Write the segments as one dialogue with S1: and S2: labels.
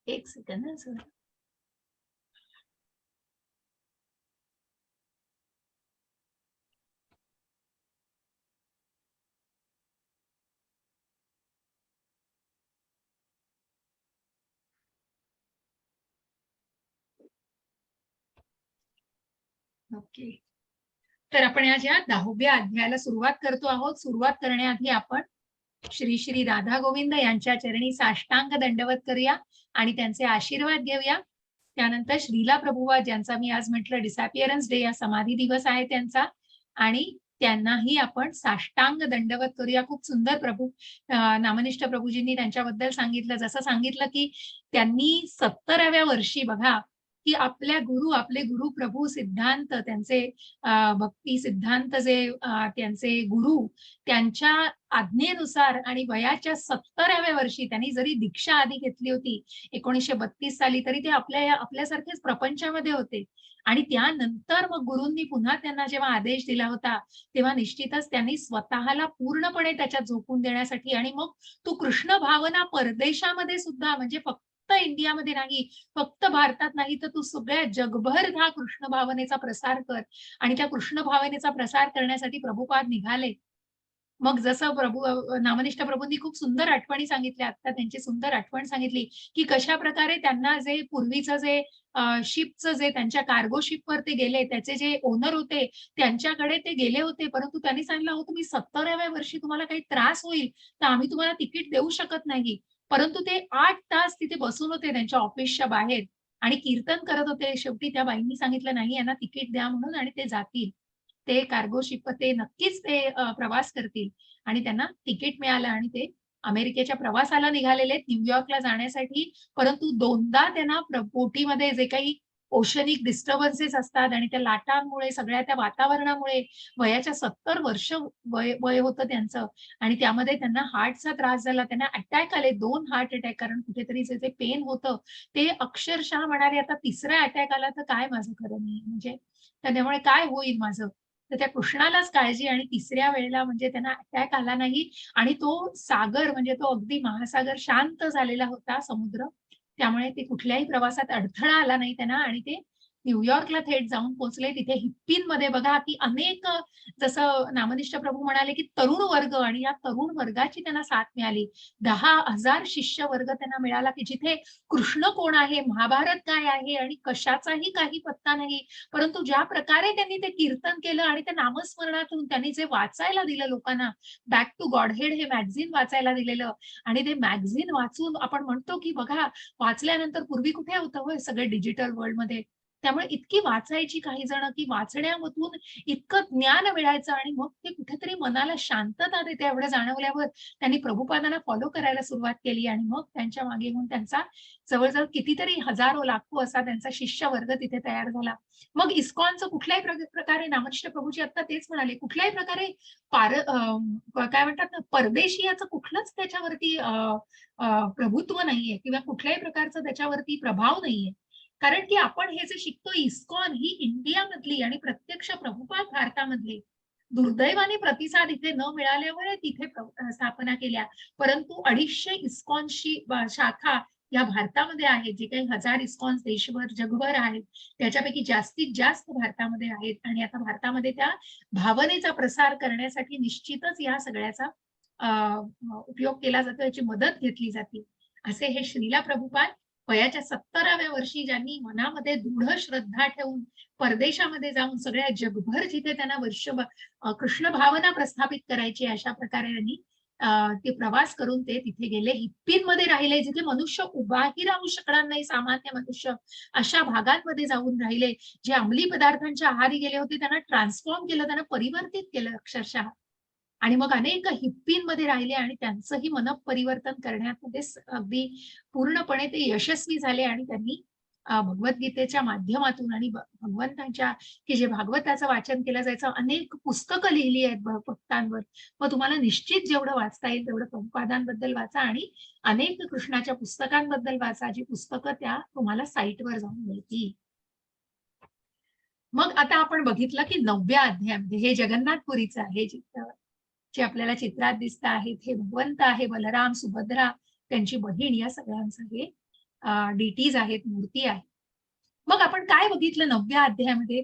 S1: एक सेकंद ना sir. Okay. तर आपण या ज्या 10व्या अध्यायाला सुरुवात करतो आहोत. सुरुवात करण्याआधी आपण श्री श्री राधा गोविंद यांच्या चरणी साष्टांग दंडवत करूया आणि त्यांचे आशीर्वाद घेऊया. त्यानंतर श्रीला प्रभुवा ज्यांचा मी आज म्हटलं डिसअपिअरन्स डे, या समाधी दिवस आहे त्यांचा, आणि त्यांनाही आपण साष्टांग दंडवत करूया. खूप सुंदर प्रभू नामनिष्ठ प्रभूजींनी त्यांच्याबद्दल सांगितलं, जसं सांगितलं की त्यांनी 70व्या वर्षी बघा की आपल्या गुरु, आपले गुरु प्रभू सिद्धांत, त्यांचे भक्ती सिद्धांत जे त्यांचे गुरु, त्यांच्या आज्ञेनुसार आणि वयाच्या 70व्या वर्षी त्यांनी जरी दीक्षा आधी घेतली होती 1932 साली, तरी ते आपल्यासारखेच प्रपंचामध्ये होते. आणि त्यानंतर मग गुरूंनी पुन्हा त्यांना जेव्हा आदेश दिला होता, तेव्हा निश्चितच त्यांनी स्वतःला पूर्णपणे त्याच्यात झोकून देण्यासाठी, आणि मग तू कृष्ण भावना परदेशामध्ये सुद्धा, म्हणजे फक्त इंडियामध्ये नाही, फक्त भारतात नाही, तर तू सगळ्या जगभर हा कृष्ण भावनेचा प्रसार कर. आणि त्या कृष्ण भावनेचा प्रसार करण्यासाठी प्रभुपाद निघाले. मग जसं नामनिष्ठ प्रभूंनी खूप सुंदर आठवणी सांगितल्या. आता त्यांची सुंदर आठवण सांगितली, की कशाप्रकारे त्यांना जे पूर्वीचं जे शिपचं जे त्यांच्या कार्गो शिपवर ते गेले, त्याचे जे ओनर होते, त्यांच्याकडे ते गेले होते. परंतु त्यांनी सांगितलं, "अहो, तुम्ही 70व्या वर्षी तुम्हाला काही त्रास होईल, तर आम्ही तुम्हाला तिकीट देऊ शकत नाही." परंतु ते 8 तास तिथे बसून होते त्यांच्या ऑफिसच्या बाहेर आणि कीर्तन करत होते. शेवटी त्या बाईंनी सांगितलं, "नाही, यांना तिकीट द्या" म्हणून, आणि ते जातील. ते कार्गो शिप ते नक्कीच ते प्रवास करतील, आणि त्यांना तिकीट मिळालं आणि ते अमेरिकेच्या प्रवासाला निघालेले न्यूयॉर्कला जाण्यासाठी. परंतु दोनदा त्यांना बोटीमध्ये जे काही ओशनिक डिस्टर्बन्सेस असतात आणि त्या लाटांमुळे, सगळ्या त्या वातावरणामुळे, वयाच्या 70 वर्ष वय वय होतं त्यांचं, आणि त्यामध्ये त्यांना हार्टचा त्रास झाला. त्यांना अटॅक आले, 2 हार्ट अटॅक. कारण कुठेतरी जे पेन होतं, ते अक्षरशः म्हणाले, आता तिसरा अटॅक आला तर काय माझं खरं नाही, म्हणजे त्यामुळे काय होईल माझं? तर त्या कृष्णालाच काळजी, आणि तिसऱ्या वेळेला म्हणजे त्यांना अटॅक आला नाही, आणि तो सागर, म्हणजे तो अगदी महासागर शांत झालेला होता, समुद्र. त्यामुळे ते कुठल्याही प्रवासात अडथळा आला नाही त्यांना, आणि ते न्यूयॉर्कला थेट जाऊन पोहोचले. तिथे हिप्पींमध्ये बघा की अनेक जसं नामनिष्ठ प्रभू म्हणाले की तरुण वर्ग, आणि या तरुण वर्गाची त्यांना साथ मिळाली. 10,000 शिष्य वर्ग त्यांना मिळाला, की जिथे कृष्ण कोण आहे, महाभारत काय आहे, आणि कशाचाही काही पत्ता नाही. परंतु ज्या प्रकारे त्यांनी ते कीर्तन केलं आणि त्या नामस्मरणातून त्यांनी जे वाचायला दिलं लोकांना, बॅक टू गॉडहेड हे मॅगझिन वाचायला दिलेलं, आणि ते मॅगझिन वाचून आपण म्हणतो की बघा, वाचल्यानंतर पूर्वी कुठे होतं होय सगळे डिजिटल वर्ल्डमध्ये. त्यामुळे इतकी वाचायची काही जण, की वाचण्यामधून इतकं ज्ञान मिळायचं, आणि मग ते कुठेतरी मनाला शांतता देते एवढं जाणवल्यावर त्यांनी प्रभुपादांना फॉलो करायला सुरुवात केली, आणि मग त्यांच्या मागे येऊन त्यांचा जवळ-जवळ कितीतरी हजारो लाखो असा त्यांचा शिष्य वर्ग तिथे तयार झाला. मग इस्कॉनचं कुठल्याही प्रकारे नामनिष्ठ प्रभूजी आता तेच म्हणाले, कुठल्याही प्रकारे काय म्हणतात ना, परदेशीयाचं कुठलंच त्याच्यावरती प्रभुत्व नाहीये, किंवा कुठल्याही प्रकारचा त्याच्यावरती प्रभाव नाहीये. कारण की आपण हे जे शिकतो, इस्कॉन ही इंडियामधली आणि प्रत्यक्ष प्रभुपाद भारतामधले. दुर्दैवाने प्रतिसाद इथे न मिळाल्यामुळे तिथे स्थापना केल्या. परंतु 250 इस्कॉनची शाखा या भारतामध्ये आहेत. जे काही 1000 इस्कॉन्स देशभर, जगभर आहेत, त्याच्यापैकी जास्तीत जास्त भारतामध्ये आहेत. आणि आता भारतामध्ये त्या भावनेचा प्रसार करण्यासाठी निश्चितच या सगळ्याचा उपयोग केला जातो, याची मदत घेतली जाते. असे हे श्रीला प्रभुपाद वयाच्या 70व्या वर्षी ज्यांनी मनामध्ये दृढ श्रद्धा ठेवून परदेशामध्ये जाऊन सगळ्या जगभर जिथे त्यांना कृष्ण भावना प्रस्थापित करायची, अशा प्रकारे त्यांनी ते प्रवास करून ते तिथे गेले. हिप्पींमध्ये राहिले, जिथे मनुष्य उभाही राहू शकणार नाही, सामान्य मनुष्य, अशा भागांमध्ये जाऊन राहिले. जे अंमली पदार्थांच्या आहारी गेले होते, त्यांना ट्रान्सफॉर्म केलं, त्यांना परिवर्तित केलं अक्षरशः. आणि मग अनेक हिप्पींमध्ये राहिले, आणि त्यांचंही मनपरिवर्तन करण्यामध्ये अगदी पूर्णपणे ते यशस्वी झाले, आणि त्यांनी भगवद्गीतेच्या माध्यमातून आणि भगवंतांच्या, की जे भागवताचं वाचन केलं जायचं, अनेक पुस्तकं लिहिली आहेत भक्तांवर. मग तुम्हाला निश्चित जेवढं वाचता येईल तेवढं प्रभुपादांबद्दल वाचा, आणि अनेक कृष्णाच्या पुस्तकांबद्दल वाचा, जी पुस्तकं त्या तुम्हाला साईटवर जाऊन मिळतील. मग आता आपण बघितलं की 9व्या अध्यायामध्ये हे जगन्नाथपुरीचं आहे, जे आपल्याला चित्रात दिसत आहेत. हे भगवंत आहे, बलराम, सुभद्रा, त्यांची बहीण, या सगळ्यांचं हे डिटीज आहेत, मूर्ती आहे. मग आपण काय बघितलं 9व्या अध्यायामध्ये?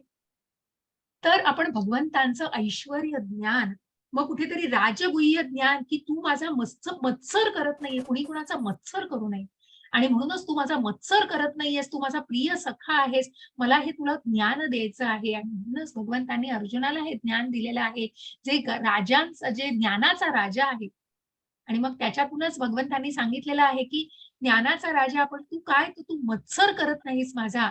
S1: तर आपण भगवंतांचं ऐश्वर्य ज्ञान, मग कुठेतरी राजगुह्य ज्ञान, की तू माझा मत्सर करत नाहीये, कुणी कुणाचा मत्सर करू नये. आणि म्हणूनच तू माझा मत्सर करत नाहीयेस, तू माझा प्रिय सखा आहेस. मला हे तुला ज्ञान द्यायचं आहे. आणि म्हणूनच भगवंतांनी अर्जुनाला हे ज्ञान दिलेलं आहे, जे राजांचं, जे ज्ञानाचा राजा आहे. आणि मग त्याच्यातूनच भगवंतांनी सांगितलेलं आहे, की ज्ञानाचा राजा आपण तू काय, तर तू मत्सर करत नाहीस माझा.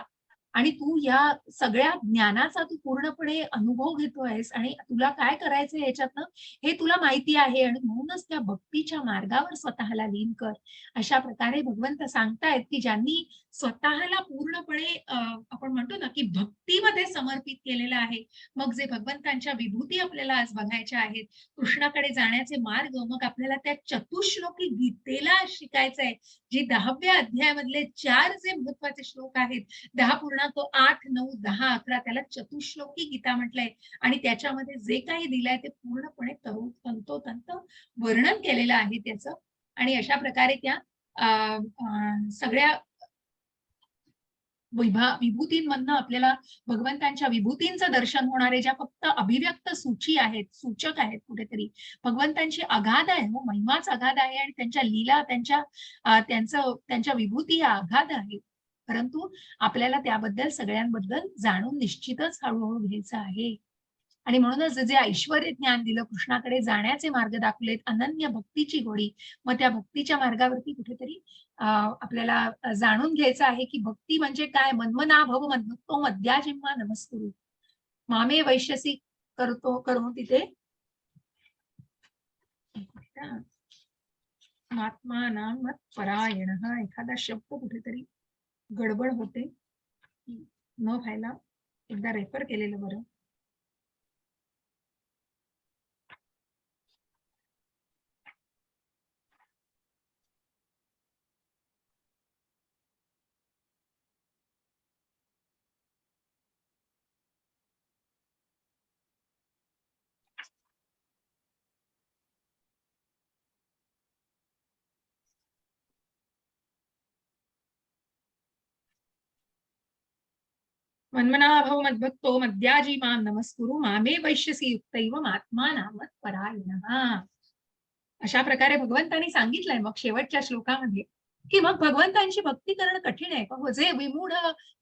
S1: आणि तू या सगळ्या ज्ञानाचा तू पूर्णपणे अनुभव घेतोयस आणि तुला काय करायचंय याच्यातनं हे तुला माहिती आहे आणि म्हणूनच त्या भक्तीच्या मार्गावर स्वतःला लीन कर. अशा प्रकारे भगवंत सांगतायत, की ज्यांनी स्वतःला पूर्णपणे आपण म्हणतो ना, की भक्तीमध्ये समर्पित केलेलं आहे. मग जे भगवंतांच्या विभूती आपल्याला आज बघायच्या आहेत, कृष्णाकडे जाण्याचे मार्ग, मग आपल्याला त्या चतुश्लोकी गीतेला शिकायचंय. जी 10व्या अध्यायामधले 4 जे महत्वाचे श्लोक आहेत, 10:8, 9, 10, 11 त्याला चतुश्लोकी गीता म्हटलंय. आणि त्याच्यामध्ये जे काही दिलंय ते पूर्णपणे तंतोतंत वर्णन केलेलं आहे त्याचं. आणि अशा प्रकारे त्या सगळ्या विभूतींमधनं आपल्याला भगवंतांच्या विभूतींचं दर्शन होणारे, ज्या फक्त अभिव्यक्त सूची आहेत, सूचक आहेत कुठेतरी. भगवंतांची अगाध आहे, महिमाच अगाध आहे आणि त्यांच्या लीला, त्यांच्या विभूती या अगाध आहेत. परंतु आपल्याला त्याबद्दल सगळ्यांबद्दल जाणून निश्चितच हळूहळू घ्यायचं आहे. आणि म्हणूनच जे ऐश्वर्य ज्ञान दिलं, कृष्णाकडे जाण्याचे मार्ग दाखवलेत, अनन्य भक्तीची गोडी, मग त्या भक्तीच्या मार्गावरती कुठेतरी आपल्याला जाणून घ्यायचं आहे, की भक्ती म्हणजे काय? मन्मना भव मद्भक्तो मद्याजिम्मा नमस्कुरु मामे वैश्यसी करतो करून तिथे महात्मा मत परायण हा एखादा शब्द कुठेतरी गडबड होते, न व्हायला एकदा रेफर केलेलं बरं. मन्मनाभव मद्भक्तो मद्याजी मां नमस्कुरु मामे वैश्यसी युक्तैव महात्मा नामत परायणः. अशा प्रकारे भगवंतांनी सांगितलंय मग शेवटच्या श्लोकामध्ये, की मग भगवंतांची भक्ती करणं कठीण आहे का? जे विमूढ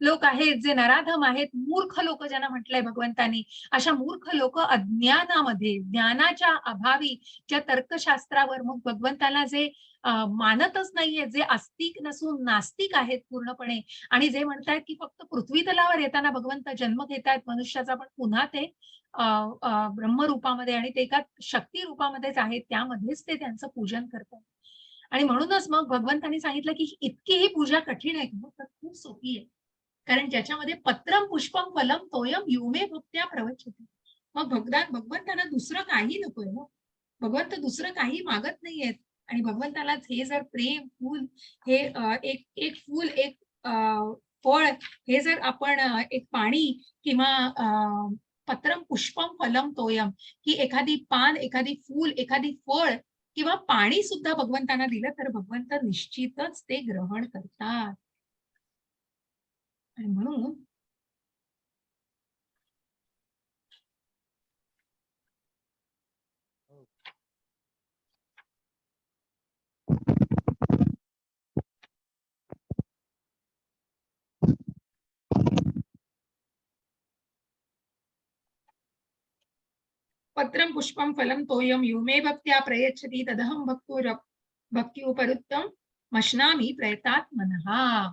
S1: लोक आहेत, जे नराधम आहेत, मूर्ख लोक ज्यांना म्हटलंय भगवंतांनी, अशा मूर्ख लोक अज्ञानामध्ये, ज्ञानाच्या अभावी, ज्या तर्कशास्त्रावर मग भगवंताला जे मानतच नाहीये, जे आस्तिक नसून नास्तिक आहेत पूर्णपणे, आणि जे म्हणतायत की फक्त पृथ्वी तलावर येताना भगवंत जन्म घेतायत मनुष्याचा, पण पुन्हा ते ब्रह्मरूपामध्ये आणि ते एका शक्ती रूपामध्येच आहेत, त्यामध्येच ते त्यांचं पूजन करतात. आणि म्हणूनच मग भगवंतांनी सांगितलं, की इतकी ही पूजा कठीण आहे, तर खूप सोपी आहे. कारण ज्याच्यामध्ये पत्रम पुष्पम फलम तोयम युमे भक्त्या प्रवचते. मग भगवंतांना दुसरं काही नकोय मग. भगवंत दुसरं काही मागत नाहीयेत. आणि भगवंताला हे जर प्रेम, फूल, हे एक एक फूल, एक फळ, हे जर आपण एक पाणी किंवा पत्रम पुष्पम फलम तोयम, की एखादी पान, एखादी फूल, एखादी फळ किंवा पाणी सुद्धा भगवंतांना दिलं तर भगवंत निश्चितच ते ग्रहण करतात. आणि म्हणून पत्रम पुष्पम फलम तोयम युमे भक्त्या प्रयच्छति तदहम भक्ती उपरुत्तम मशनामी प्रयतात मनहा.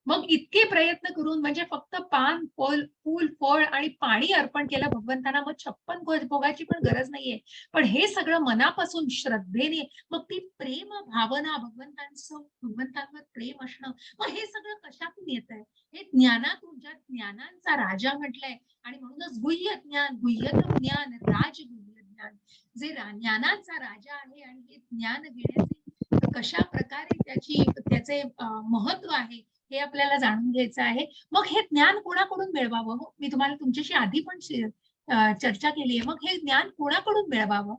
S1: मग इतके प्रयत्न करून, म्हणजे फक्त पान, फूल, फळ आणि पाणी अर्पण केलं भगवंतांना, मग 56 भोगाची पण गरज नाहीये. पण हे सगळं मनापासून श्रद्धेने, मग ती प्रेम भावना, भगवंतांवर प्रेम असणं, मग हे सगळं कशातून येत आहे? हे ज्ञानातून, ज्या ज्ञानांचा राजा म्हटलंय. आणि म्हणूनच गुह्य ज्ञान, गुह्यतम ज्ञान, राजगुह्य ज्ञान, जे ज्ञानाचा राजा आहे. आणि हे ज्ञान घेण्याचे कशा प्रकारे त्याचे महत्व आहे हे आपल्याला जाणून घ्यायचं आहे. मग हे ज्ञान कोणाकडून मिळवावं? मी तुम्हाला तुमच्याशी आधी पण चर्चा केली आहे. मग हे ज्ञान कोणाकडून मिळवावं?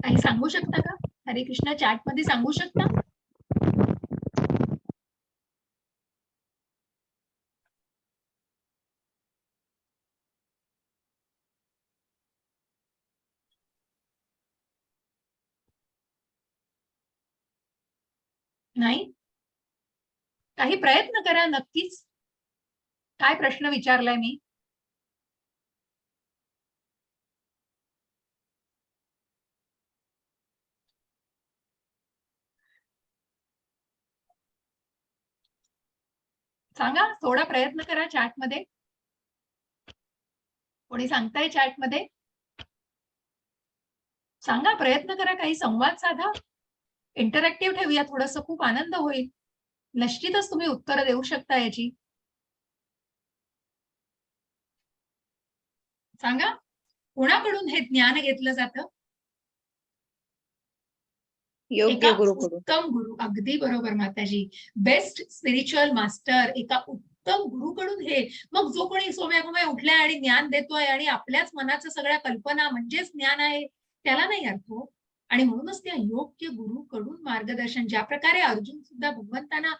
S1: काही सांगू शकता का? हरे कृष्ण चॅट मध्ये सांगू शकता? नाही? काही प्रयत्न करा नक्कीच. काय प्रश्न विचारलाय मी? सांगा, थोडा प्रयत्न करा चॅट मध्ये. कोणी सांगताय चॅट मध्ये? सांगा, प्रयत्न करा, काही संवाद साधा, इंटरॅक्टिव्ह ठेवूया थोडंसं, खूप आनंद होईल. निश्चितच तुम्ही उत्तर देऊ शकता याची. सांगा, कोणाकडून हे ज्ञान घेतलं जातं?
S2: योग्य गुरुकडून.
S1: उत्तम गुरु, अगदी बरोबर माताजी. बेस्ट स्पिरिच्युअल मास्टर, एका उत्तम गुरुकडून हे. मग जो कोणी सोम्या उठलाय आणि ज्ञान देतोय आणि आपल्याच मनाचं सगळ्या कल्पना म्हणजेच ज्ञान आहे, त्याला नाही अर्थ. आणि म्हणूनच त्या योग्य गुरुकडून मार्गदर्शन, ज्या प्रकारे अर्जुन सुद्धा भगवंतांना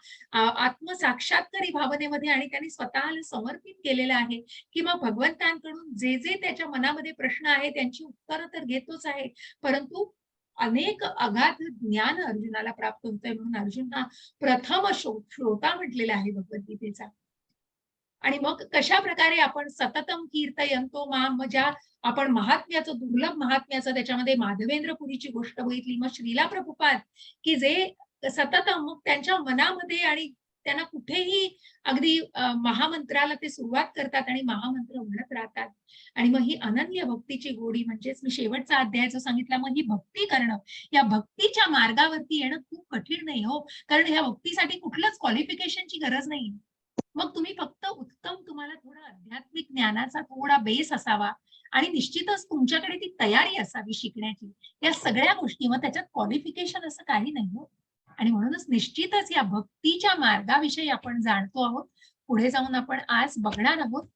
S1: आत्मसाक्षात्कारी भावनेमध्ये आणि त्यांनी स्वतःला समर्पित केलेलं आहे, की मग भगवंतांकडून जे जे त्याच्या मनामध्ये प्रश्न आहे त्यांची उत्तरं तर घेतोच आहे, परंतु अनेक अगाध ज्ञान अर्जुनाला प्राप्त होतंय. म्हणून अर्जुन हा प्रथम श्रोता म्हटलेला आहे भगवद्गीतेचा. आणि मग कशा प्रकारे आपण सततम कीर्तयंतो माम, ज्या आपण महात्म्याचं, दुर्लभ महात्म्याचं, त्याच्यामध्ये माधवेंद्रपुरीची गोष्ट बघितली, मग श्रीला प्रभुपाद, की जे सततम, मग त्यांच्या मनामध्ये आणि त्यांना कुठेही अगदी महामंत्राला ते सुरुवात करतात आणि महामंत्र म्हणत राहतात. आणि मग ही अनन्य भक्तीची गोडी, म्हणजेच मी शेवटचा अध्याय जो सांगितला, मग ही भक्ती करणं, या भक्तीच्या मार्गावरती येणं खूप कठीण नाही हो, कारण या भक्तीसाठी कुठलंच क्वालिफिकेशनची गरज नाही. मग तुम्ही फक्त उत्तम, तुम्हाला थोडा आध्यात्मिक ज्ञानाचा थोडा बेस असावा आणि निश्चितच तुमच्याकडे ती तयारी असावी शिकण्याची, या सगळ्या गोष्टी. मग त्याच्यात क्वालिफिकेशन असं काही नाही हो. आणि म्हणूनच निश्चितच या भक्तीच्या मार्गाविषयी आपण जाणतो आहोत. पुढे जाऊन आपण आज बघणार आहोत.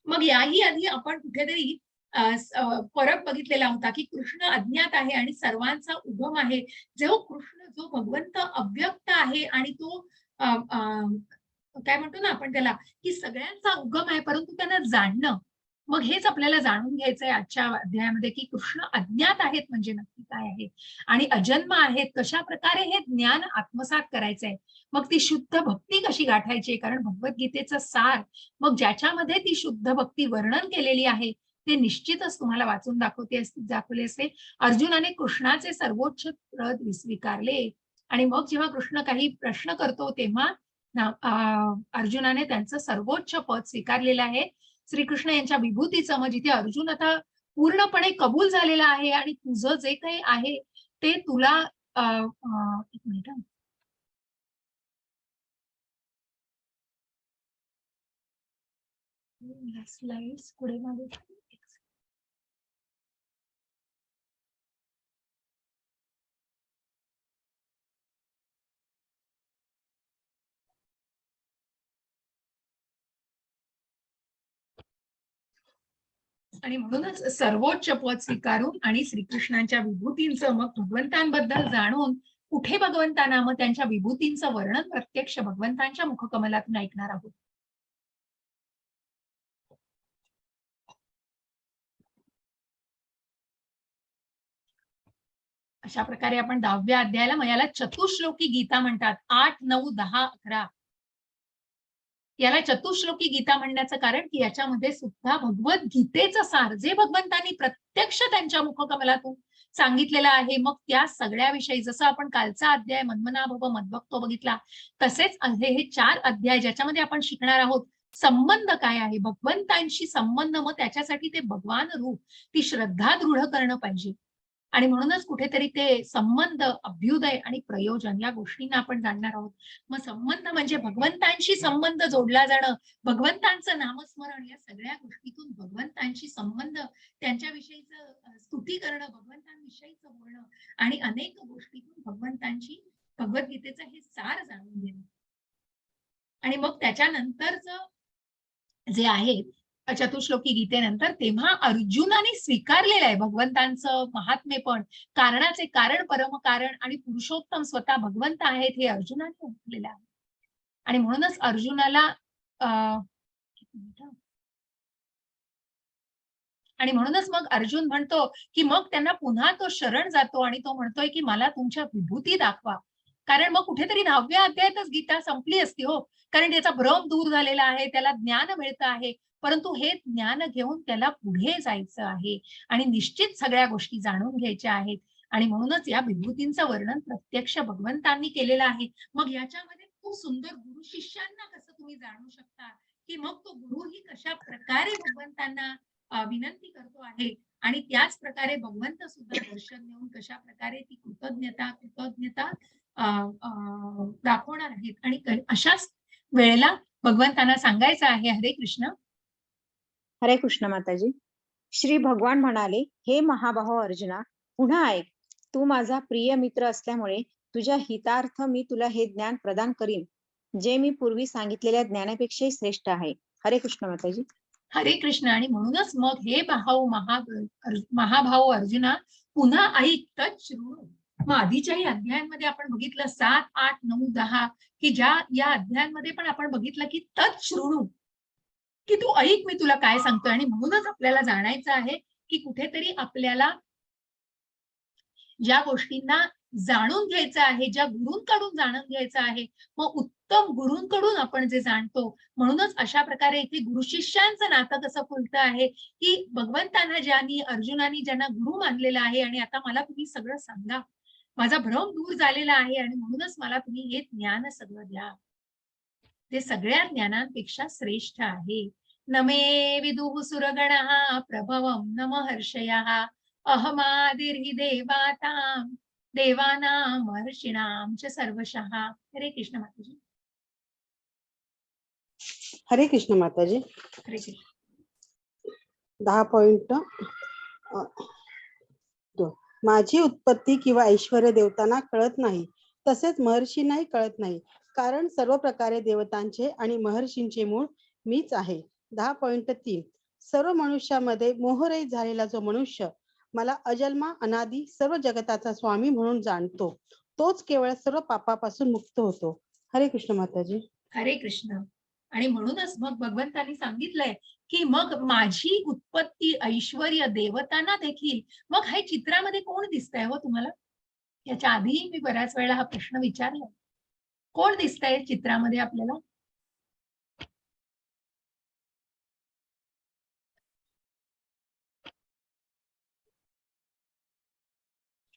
S1: मग याही आधी आपण कुठेतरी फरक बघितलेला होता, की कृष्ण अज्ञात आहे आणि सर्वांचा उगम आहे. जो कृष्ण, जो भगवंत अव्यक्त आहे आणि तो काय म्हणतो ना आपण त्याला, की सगळ्यांचा उगम आहे, परंतु त्यांना जाणणं, मग हेच आपल्याला जाणून घ्यायचंय आजच्या अध्यायामध्ये, की कृष्ण अज्ञात आहेत म्हणजे नक्की काय आहे आणि अजन्म आहेत, कशा प्रकारे हे ज्ञान आत्मसात करायचंय, मग ती शुद्ध भक्ती कशी गाठायची, कारण भगवद्गीतेचं सार, मग ज्याच्यामध्ये ती शुद्ध भक्ती वर्णन केलेली आहे, ते निश्चितच तुम्हाला वाचून दाखवले असते. अर्जुनाने कृष्णाचे सर्वोच्च पद स्वीकारले आणि मग जेव्हा कृष्ण काही प्रश्न करतो तेव्हा अर्जुनाने त्यांचं सर्वोच्च पद स्वीकारलेलं आहे. श्रीकृष्ण यांच्या विभूतीचं, मग जिथे अर्जुन आता पूर्णपणे कबूल झालेला आहे आणि तुझं जे काही आहे ते तुला एक मिनिट, स्लाइड्स पुढे मागे. आणि म्हणूनच सर्वोच्च पद स्वीकारून आणि श्रीकृष्णांच्या विभूतींचं, मग भगवंतांबद्दल जाणून कुठे भगवंतांना, मग त्यांच्या विभूतींचं वर्णन प्रत्यक्ष भगवंतांच्या मुखकमलातून ऐकणार आहोत. अशा प्रकारे आपण 10व्या अध्यायाला, मग याला चतुश्लोकी गीता म्हणतात. 8, 9, 10, 11 याला चतुश्लोकी गीता म्हणण्याचं कारण, की याच्यामध्ये सुद्धा भगवद्गीतेचं सार, जे भगवंतांनी प्रत्यक्ष त्यांच्या मुखकमलातून सांगितलेलं आहे, मग त्या सगळ्याविषयी, जसं आपण कालचा अध्याय मन्मना भव मद्भक्तो बघितला, तसेच हे 4 अध्याय ज्याच्यामध्ये आपण शिकणार आहोत संबंध काय आहे भगवंतांशी संबंध, मग त्याच्यासाठी ते भगवान रूप, ती श्रद्धा दृढ करणं पाहिजे. आणि म्हणूनच कुठेतरी ते संबंध, अभ्युदय आणि प्रयोजन या गोष्टींना आपण जाणणार आहोत. मग संबंध म्हणजे भगवंतांशी संबंध जोडला जाणं, भगवंतांचं नामस्मरण, या सगळ्या गोष्टीतून भगवंतांशी संबंध, त्यांच्याविषयीचं स्तुती करणं, भगवंतांविषयीचं बोलणं आणि अनेक गोष्टीतून भगवंतांची, भगवद्गीतेचं हे सार जाणून घेणं. आणि मग त्याच्यानंतरचं जे आहे चतुश्लोकी गीतेनंतर, तेव्हा अर्जुनाने स्वीकारलेलं आहे भगवंतांचं महात्म्य, पण कारणाचे कारण, परमकारण आणि पुरुषोत्तम स्वतः भगवंत आहेत हे अर्जुनाने ओळखलेलं आहे. आणि म्हणूनच अर्जुनाला आणि म्हणूनच मग अर्जुन म्हणतो की मग त्यांना पुन्हा तो शरण जातो आणि तो म्हणतोय की मला तुमच्या विभूती दाखवा. कारण मग कुठेतरी 9व्या अध्यायातच गीता संपली असती हो, कारण त्याचा भ्रम दूर झालेला आहे, त्याला ज्ञान मिळतं आहे. परंतु हे ज्ञान घेऊन त्याला पुढे जायचं आहे आणि निश्चित सगळ्या गोष्टी जाणून घ्यायच्या आहेत. आणि म्हणूनच या विभूतींचं वर्णन प्रत्यक्ष भगवंतांनी केलेलं आहे. मग याच्यामध्ये खूप सुंदर गुरु शिष्यांना कसं तुम्ही जाणू शकता, की मग तो गुरुही कशा प्रकारे भगवंतांना विनंती करतो आहे आणि त्याच प्रकारे भगवंत सुद्धा दर्शन देऊन कशा प्रकारे ती कृतज्ञता दाखवणार आहेत. आणि अशाच वेळेला भगवंतांना सांगायचं आहे, हरे कृष्ण.
S2: हरे कृष्ण माताजी. श्री भगवान म्हणाले, हे महाबाहो अर्जुना, पुन्हा ऐक. तू माझा प्रिय मित्र असल्यामुळे तुझ्या हितार्थ मी तुला हे ज्ञान प्रदान करीन, जे मी पूर्वी सांगितलेल्या ज्ञानापेक्षाही श्रेष्ठ आहे. हरे कृष्ण माताजी.
S1: हरे कृष्ण. आणि म्हणूनच मग हे महाभाऊ अर्जुना, पुन्हा ऐक, तत् शृणु. मग आधीच्याही अध्यायांमध्ये आपण बघितलं 7, 8, 9, 10 की या अध्यायांमध्ये पण आपण बघितलं की तत् शृणु, की तू ऐक मी तुला काय सांगतोय. आणि म्हणूनच आपल्याला जाणायचं आहे की कुठेतरी आपल्याला ज्या गोष्टींना जाणून घ्यायचं आहे, ज्या गुरूंकडून जाणून घ्यायचं आहे, मग उत्तम गुरूंकडून आपण जे जाणतो. म्हणूनच अशा प्रकारे इथे गुरु शिष्यांचं नातं कसं फुलतं आहे, की भगवंतांना अर्जुनाने ज्यांना गुरु मानलेलं आहे आणि आता मला तुम्ही सगळं सांगा, माझा भ्रम दूर झालेला आहे आणि म्हणूनच मला तुम्ही हे ज्ञान सगळं द्या, ते सगळ्या ज्ञानांपेक्षा श्रेष्ठ आहे. नमे विदुः सुरगणः प्रभवं न महर्षयः अहमादिर्हि देवानां महर्षीणां च सर्वशः. हरे कृष्ण माताजी.
S3: हरे कृष्ण माताजी.
S1: हरे कृष्ण.
S3: 10.2 माझी उत्पत्ती किंवा ऐश्वर्य देवतांना कळत नाही, तसेच महर्षींनाही कळत नाही, कारण सर्व प्रकारे देवतांचे आणि महर्षींचे मूळ मीच आहे. 10.3 सर्व मनुष्यामध्ये मोहरहित झालेला जो मनुष्य मला अजन्मा अनादी सर्व जगताचा स्वामी म्हणून जाणतो, तोच केवळ सर्व पापापासून मुक्त होतो. हरे कृष्ण माताजी.
S1: हरे कृष्ण. आणि म्हणूनच मग भगवंतांनी सांगितलंय की मग माझी उत्पत्ती, ऐश्वर्य देवतांना देखील. मग हे चित्रामध्ये कोण दिसतंय हो तुम्हाला? याच्या आधीही मी बऱ्याच वेळा हा प्रश्न विचारला, कोण दिसतंय चित्रामध्ये आपल्याला?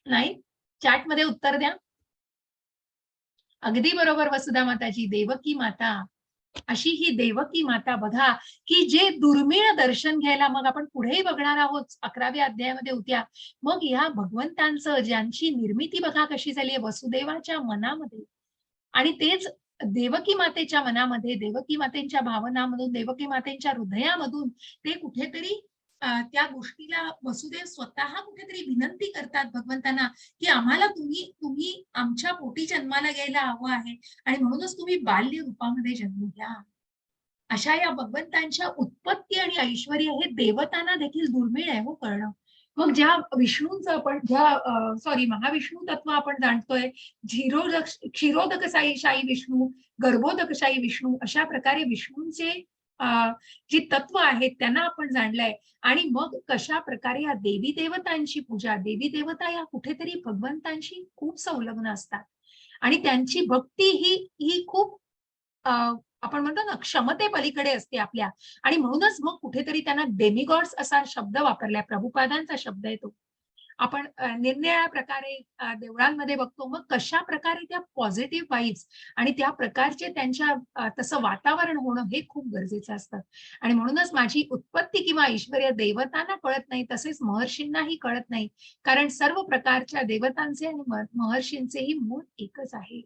S1: नाही? चॅट मध्ये उत्तर द्या. अगदी बरोबर वसुधा माताजी, देवकी माता. अशी ही देवकी माता बघा, की जे दुर्मिळ दर्शन घ्यायला, मग आपण पुढेही बघणार आहोत 11व्या अध्यायामध्ये होत्या. मग या भगवंतांचं ज्यांची निर्मिती बघा कशी झाली आहे वसुदेवाच्या मनामध्ये, आणि तेच देवकी मातेच्या मनामध्ये, देवकी मातेच्या भावनामधून, देवकी मातेच्या हृदयामधून ते कुठेतरी त्या गोष्टीला वसुदेव स्वतः कुठेतरी विनंती करतात भगवंतांना, की आम्हाला तुम्ही आमच्या पोटी जन्माला घ्यायला हवं आहे आणि म्हणूनच तुम्ही बाल्य रूपामध्ये जन्म घ्या. अशा या भगवंतांच्या उत्पत्ती आणि ऐश्वर्य हे देवतांना देखील दुर्मिळ आहे हो कळणं. मग ज्या विष्णूंचं आपण महाविष्णू तत्व आपण जाणतोय, क्षीरोदकशाही विष्णू, गर्भोदकशाही विष्णू, अशा प्रकारे विष्णूंचे जी तत्व आहेत त्यांना आपण जाणलंय. आणि मग कशा प्रकारे या देवी देवतांची पूजा, देवी देवता या कुठेतरी भगवंतांशी खूप संलग्न असतात आणि त्यांची भक्ती ही खूप आपण म्हणतो ना क्षमते पलीकडे असते आपल्या. आणि म्हणूनच मग कुठेतरी त्यांना डेमिगॉड्स असा शब्द वापरलाय, प्रभुपादांचा शब्द आहे तो. आपण निरनिराळ्या प्रकारे देवळांमध्ये बघतो. मग कशा प्रकारे त्या पॉझिटिव्ह वाईब्स आणि त्या प्रकारचे त्यांच्या तसं वातावरण होणं हे खूप गरजेचं असतं. आणि म्हणूनच माझी उत्पत्ती किंवा ऐश्वर्य देवतांना कळत नाही, तसेच महर्षींनाही कळत नाही, कारण सर्व प्रकारच्या देवतांचे आणि महर्षींचेही मूळ एकच आहे.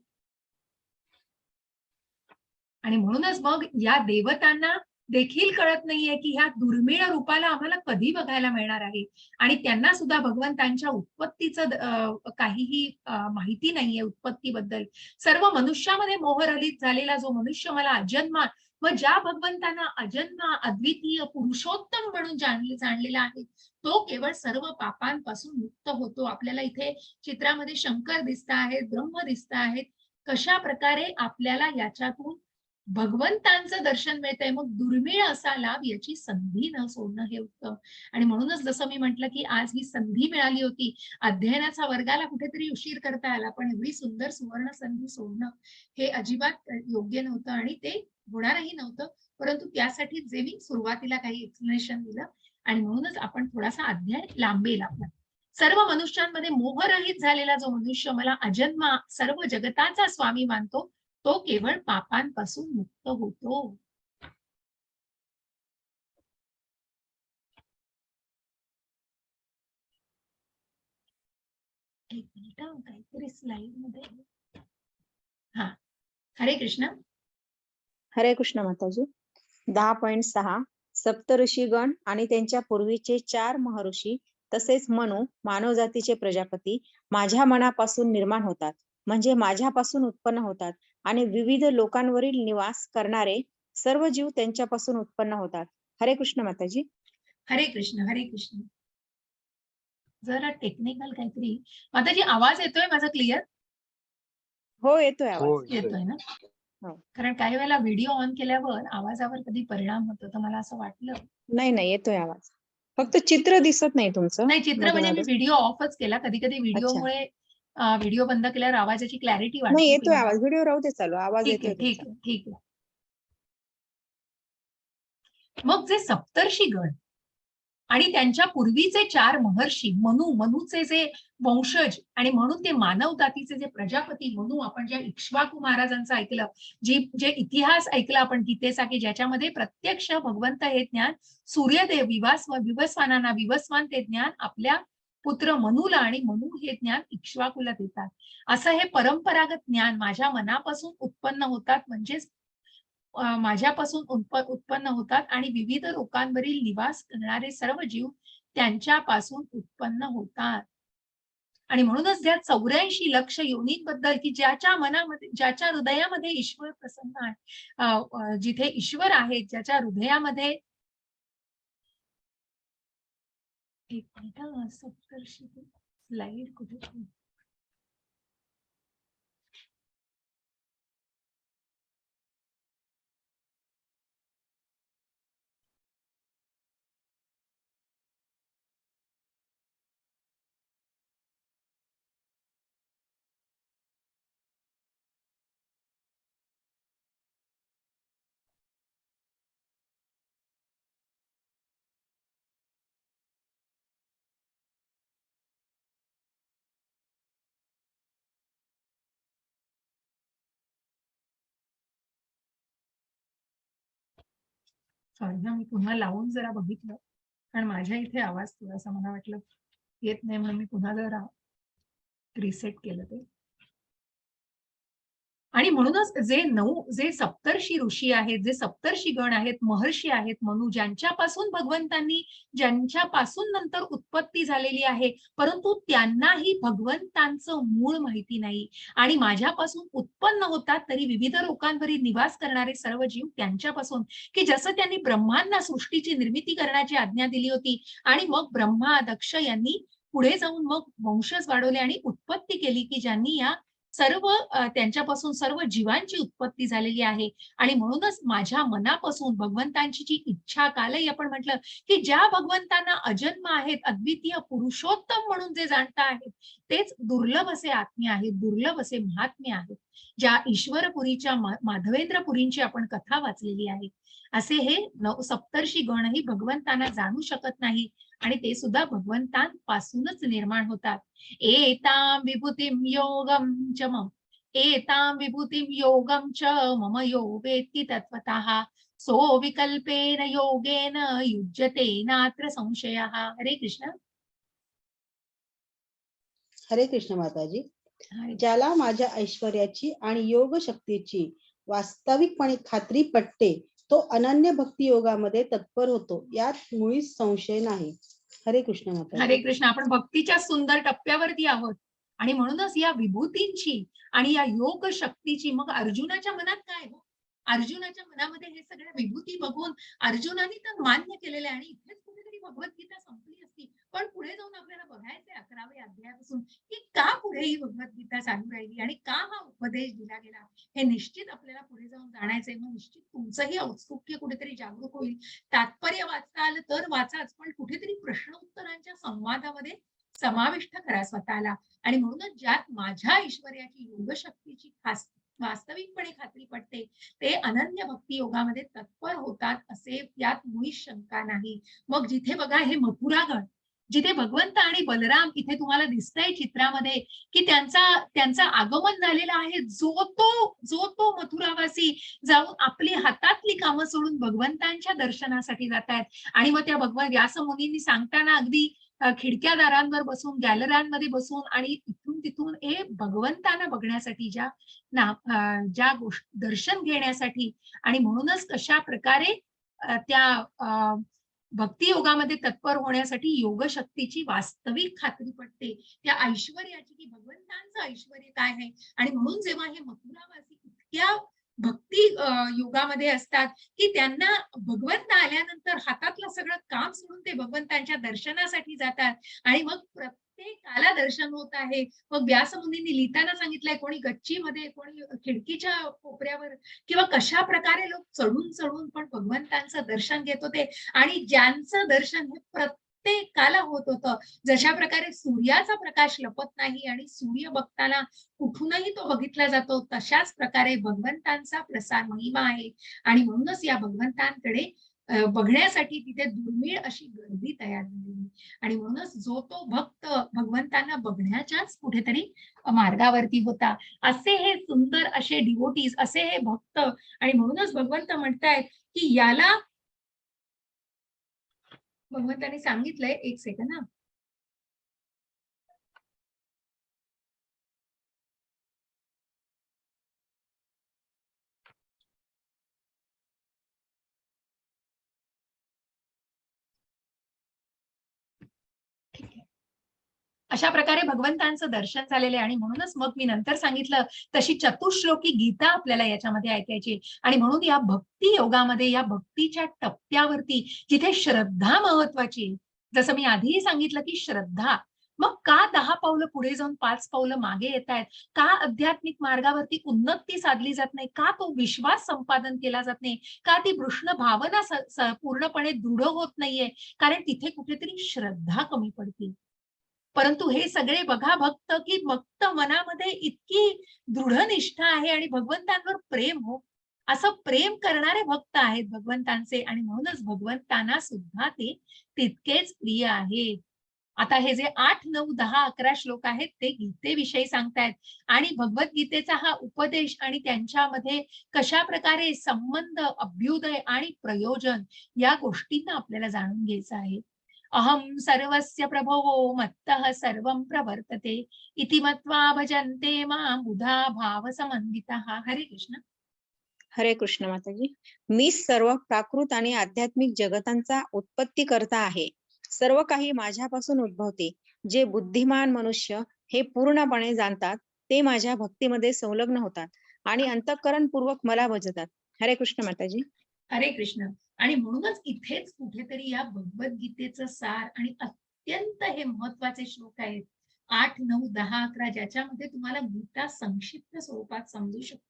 S1: आणि म्हणूनच मग या देवतांना देखील कळत नाहीये की ह्या दुर्मिळ रूपाला आम्हाला कधी बघायला मिळणार आहे. आणि त्यांना सुद्धा भगवंतांच्या उत्पत्तीचं काहीही माहिती नाहीये उत्पत्तीबद्दल. सर्व मनुष्यामध्ये मोहरहित झालेला जो मनुष्य मला अजन्मा मग ज्या भगवंतांना अजन्मा अद्वितीय पुरुषोत्तम म्हणून जाणलेला आहे, तो केवळ सर्व पापांपासून मुक्त होतो. आपल्याला इथे चित्रामध्ये शंकर दिसत आहेत, ब्रह्म दिसत आहेत. कशा प्रकारे आपल्याला याच्यातून भगवंतांचं दर्शन मिळतंय. मग दुर्मिळ असा लाभ, याची संधी न सोडणं हे उत्तम. आणि म्हणूनच जसं मी म्हटलं की आज ही संधी मिळाली होती, अध्ययनाचा वर्गाला कुठेतरी उशीर करता आला, पण एवढी सुंदर सुवर्ण संधी सोडणं हे अजिबात योग्य नव्हतं आणि ते होणारही नव्हतं. परंतु त्यासाठी जे मी सुरुवातीला काही एक्सप्लेनेशन दिलं, आणि म्हणूनच आपण थोडासा अध्याय लांबेल आपला. सर्व मनुष्यांमध्ये मोहरहित झालेला जो मनुष्य मला अजन्मा सर्व जगताचा स्वामी मानतो, तो केवळ पापांपासून मुक्त होतो. एक मिनिट काहीतरी स्लाइड मध्ये. हा, हरे कृष्ण.
S2: हरे कृष्ण माताजी. 10.6 सप्तऋषीगण आणि त्यांच्या पूर्वीचे 4 महर्षी तसेच मनु मानव जातीचे प्रजापती माझ्या मनापासून निर्माण होतात, म्हणजे माझ्यापासून उत्पन्न होतात, आणि विविध लोकांवरील निवास करणारे सर्व जीव त्यांच्यापासून उत्पन्न होतात. हरे कृष्ण माताजी.
S1: हरे कृष्ण. हरे कृष्ण. जरा टेक्निकल काहीतरी. माताजी आवाज येतोय माझा क्लिअर?
S2: हो येतोय आवाज.
S1: येतोय ना?
S2: हो.
S1: कारण काही वेळेला व्हिडिओ ऑन केल्यावर आवाजावर कधी परिणाम होतो, तर मला असं वाटलं.
S2: नाही येतोय आवाज, फक्त चित्र दिसत नाही तुमचं.
S1: नाही, चित्र म्हणजे मी व्हिडिओ ऑफच केला. कधी कधी व्हिडिओमुळे व्हिडिओ बंद केल्यावर आवाजाची क्लॅरिटी वाढते.
S2: नाही येतोय आवाज, व्हिडिओ राहू दे चालू, आवाज
S1: ठीक
S2: येतोय
S1: आहे, ठीक
S2: तुमचा.
S1: आहे, ठीक आहे. मग जे सप्तर्षी गण आणि त्यांच्या पूर्वीचे 4 महर्षी मनुचे जे वंशज, आणि म्हणून ते मानव जातीचे जे प्रजापती मनु, आपण ज्या इक्ष्वाकू महाराजांचं ऐकलं, जे इतिहास ऐकला आपण गीतेचा, की ज्याच्यामध्ये प्रत्यक्ष भगवंत हे ज्ञान सूर्यदेव विवस्वानांना, विवस्वान ते ज्ञान आपल्या पुत्र मनुला, आणि मनु हे ज्ञान इक्ष्वाकूला देतात. असं हे परंपरागत ज्ञान माझ्या मनापासून उत्पन्न होतात, म्हणजेच माझ्यापासून उत्पन्न होतात, आणि विविध लोकांवरील निवास करणारे सर्व जीव त्यांच्यापासून उत्पन्न होतात. आणि म्हणूनच ज्या 84 लक्ष योनींबद्दल, की ज्याच्या मनामध्ये, ज्याच्या हृदयामध्ये ईश्वर प्रसन्न आहे, जिथे ईश्वर आहे, ज्याच्या हृदयामध्ये, एक मिनिट, सप्तर्षी स्लाइड कुठे, सॉरी ना, मी पुन्हा लावून जरा बघितलं, कारण माझ्या इथे आवाज थोडासा मला वाटलं येत नाही, म्हणून मी पुन्हा जरा रिसेट केलं ते. आणि म्हणूनच जे सप्तर्षी ऋषी आहेत, जे सप्तर्षी गण आहेत, महर्षी आहेत मनु, ज्यांच्यापासून भगवंतांनी, ज्यांच्यापासून नंतर उत्पत्ती झालेली आहे, परंतु त्यांनाही भगवंतांचं मूळ माहिती नाही, आणि माझ्यापासून उत्पन्न होतात, तरी विविध लोकांवरील निवास करणारे सर्व जीव त्यांच्यापासून, की जसं त्यांनी ब्रह्मांना सृष्टीची निर्मिती करण्याची आज्ञा दिली होती, आणि मग ब्रह्मा दक्ष यांनी पुढे जाऊन मग वंशज वाढवले आणि उत्पत्ती केली, की ज्यांनी या सर्व त्यांच्यापासून सर्व जीवांची उत्पत्ती झालेली आहे. आणि म्हणूनच माझ्या मनापासून भगवंतांची जी इच्छा, कालही आपण म्हटलं, की ज्या भगवंतांना अजन्म आहेत, अद्वितीय पुरुषोत्तम म्हणून जे जाणता आहेत, तेच दुर्लभ असे आत्मे आहेत, दुर्लभ असे महात्मे आहेत, ज्या ईश्वरपुरीच्या माधवेंद्रपुरींची आपण कथा वाचलेली आहे. असे हे सप्तर्षी गणही भगवंतांना जाणू शकत नाही, आणि ते सुद्धा भगवंतांपासूनच निर्माण होतात. एतां विभूतिं योगं च मम, एतां विभूतिं योगं च मम यो वेत्ति तत्त्वतः, सो विकल्पेन योगेन युज्यते नात्र संशयः. हरे कृष्ण.
S3: हरे कृष्ण माताजी.
S1: हरे.
S3: ज्याला माझ्या ऐश्वर्याची आणि योग शक्तीची वास्तविकपणे खात्री पटते, तो अनन्य भक्ती योगामध्ये तत्पर होतो, यात मुळीच संशय नाही. हरे कृष्ण माताजी.
S1: हरे कृष्ण. आपण भक्तीच्या सुंदर टप्प्यावरती आहोत, आणि म्हणूनच या विभूतींची आणि या योग शक्तीची, मग अर्जुनाच्या मनात काय, अर्जुनाच्या मनामध्ये हे सगळ्या विभूती बघून अर्जुनाने तर मान्य केलेलं आहे आणि इथेच कुठेतरी भगवद्गीता संपली असती. पण पुढे जाऊन आपल्याला बघायचंय 11व्या अध्यायापासून की का पुढे ही भगवद्गीता चालू राहिली आणि का हा उपदेश दिला गेला. हे निश्चित आपल्याला पुढे जाऊन जाणायचंय. मग निश्चित तुमचंही औत्सुक्य कुठेतरी जागरूक होईल. तात्पर्य वाचता आलं तर वाचाच, पण कुठेतरी प्रश्न उत्तरांच्या संवादामध्ये समाविष्ट करा स्वतःला. आणि म्हणूनच ज्यात माझ्या ऐश्वर्याची योगशक्तीची खास वास्तविकपणे खात्री पटते ते अनन्य भक्ती योगामध्ये तत्पर होतात असे यात मुळीच शंका नाही. मग जिथे बघा हे मथुरागण, जिथे भगवंत आणि बलराम इथे तुम्हाला दिसतंय चित्रामध्ये की त्यांचं आगमन झालेलं आहे. जो तो मथुरावासी जाऊन आपली हातातली कामं सोडून भगवंतांच्या दर्शनासाठी जातायत. आणि मग त्या भगवान व्यास मुनींनी सांगताना अगदी खिडक्या दारांवर बसून गॅलऱ्यांमध्ये बसून आणि इथून तिथून हे भगवंतांना बघण्यासाठी ज्या गोष्टी दर्शन घेण्यासाठी आणि म्हणूनच कशा प्रकारे त्या भक्ती योगामध्ये तत्पर होण्यासाठी योगशक्तीची वास्तविक खात्री पटते. त्या ऐश्वर्याची की भगवंतांचं ऐश्वर काय आहे. आणि म्हणून जेव्हा हे मथुरावासी इतक्या भक्ती योगामध्ये असतात की त्यांना भगवंत आल्यानंतर हातातलं सगळं काम सोडून ते भगवंतांच्या दर्शनासाठी जातात. आणि मग प्रत्येकाला दर्शन होत आहे. मग व्यासमुनींनी लिहिताना सांगितलंय कोणी गच्चीमध्ये, कोणी खिडकीच्या कोपऱ्यावर किंवा कशा प्रकारे लोक चढून चढून पण भगवंतांचं दर्शन घेत होते. आणि ज्यांचं दर्शन हे प्रत्येकाला होत होतं. जशा प्रकारे सूर्याचा प्रकाश लपत नाही आणि सूर्य बघताना कुठूनही तो बघितला जातो, तशाच प्रकारे भगवंतांचा प्रसार महिमा आहे. आणि म्हणूनच या भगवंतांकडे बघण्यासाठी तिथे दुर्मिळ अशी गर्दी तयार झालेली. आणि म्हणूनच जो तो भक्त भगवंतांना बघण्याच्याच कुठेतरी मार्गावरती होता. असे हे सुंदर असे डिवोटीज, असे हे भक्त. आणि म्हणूनच भगवंत म्हणतायत की याला भगवंतांनी सांगितलंय, एक सेकंद ना, अशा प्रकारे भगवंतांचं दर्शन झालेलं आहे. आणि म्हणूनच मग मी नंतर सांगितलं तशी चतुश्लोकी गीता आपल्याला याच्यामध्ये ऐकायची. आणि म्हणून या भक्ती योगामध्ये, या भक्तीच्या टप्प्यावरती जिथे श्रद्धा महत्वाची, जसं मी आधीही सांगितलं की श्रद्धा, मग का 10 पावलं पुढे जाऊन 5 पावलं मागे येत आहेत, का आध्यात्मिक मार्गावरती उन्नती साधली जात नाही, का तो विश्वास संपादन केला जात नाही, का ती कृष्ण भावना पूर्णपणे दृढ होत नाहीये, कारण तिथे कुठेतरी श्रद्धा कमी पडते. परंतु हे सगळे बघा भक्त की भक्त मनामध्ये इतकी दृढ निष्ठा आहे आणि भगवंतांवर प्रेम हो, असं प्रेम करणारे भक्त आहेत भगवंतांचे. आणि म्हणूनच भगवंतांना सुद्धा ते तितकेच प्रिय आहेत. आता हे जे 8, 9, 10, 11 श्लोक आहेत ते गीतेविषयी सांगतायत. आणि भगवद्गीतेचा हा उपदेश आणि त्यांच्यामध्ये कशा प्रकारे संबंध, अभ्युदय आणि प्रयोजन या गोष्टींना आपल्याला जाणून घ्यायचं आहे. अहम सर्वस्य प्रभवो मत्तः सर्वं प्रवर्तते इति मत्वा भजन्ते मां बुधा भाव समन्वितः. हरे कृष्ण.
S2: हरे कृष्ण माताजी. मी सर्व प्राकृत आणि आध्यात्मिक जगतांचा उत्पत्ती करता आहे. सर्व काही माझ्यापासून उद्भवते. जे बुद्धिमान मनुष्य हे पूर्णपणे जाणतात ते माझ्या भक्तीमध्ये संलग्न होतात आणि अंतःकरणपूर्वक मला भजतात. हरे कृष्ण माताजी.
S1: हरे कृष्ण. आणि म्हणूनच इथेच कुठेतरी या भगवद्गीतेचं सार आणि अत्यंत हे महत्वाचे श्लोक आहेत 8, 9, 10, 11 ज्याच्यामध्ये तुम्हाला गीता संक्षिप्त स्वरूपात समजू शकतो.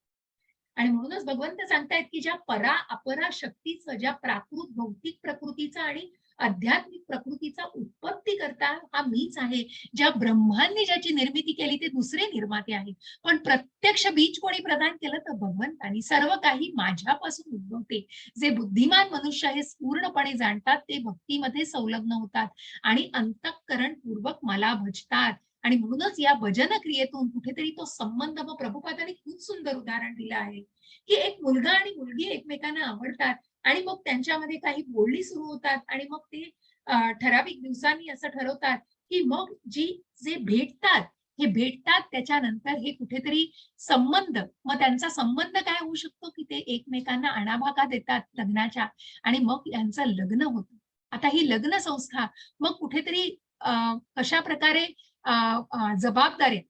S1: आणि म्हणूनच भगवंत सांगतायत की ज्या परा अपरा शक्तीचं, ज्या प्राकृत भौतिक प्रकृतीचा आणि आध्यात्मिक प्रकृतीचा उत्पत्ती करता हा मीच आहे. ज्या ब्रह्मांनी ज्याची निर्मिती केली ते दुसरे निर्माते आहे. पण प्रत्यक्ष बीज कोणी प्रदान केलं तर भगवंतानी. सर्व काही माझ्यापासून उद्भवते. जे बुद्धिमान मनुष्य हे पूर्णपणे जाणतात ते भक्तीमध्ये संलग्न होतात आणि अंतःकरणपूर्वक मला भजतात. आणि म्हणूनच या भजन क्रियेतून कुठेतरी तो संबंध, मग प्रभुपादांनी खूप सुंदर उदाहरण दिलं आहे की एक मुलगा आणि मुलगी एकमेकांना आवडतात आणि मग त्यांच्यामध्ये काही बोलणी सुरू होतात आणि मग ते ठराविक दिवसांनी असं ठरवतात की मग जे भेटतात त्याच्यानंतर हे कुठेतरी संबंध, मग त्यांचा संबंध काय होऊ शकतो की ते एकमेकांना अणाभाका देतात लग्नाच्या आणि मग यांचं लग्न होतं. आता ही लग्न संस्था मग कुठेतरी कशा प्रकारे जबाबदाऱ्या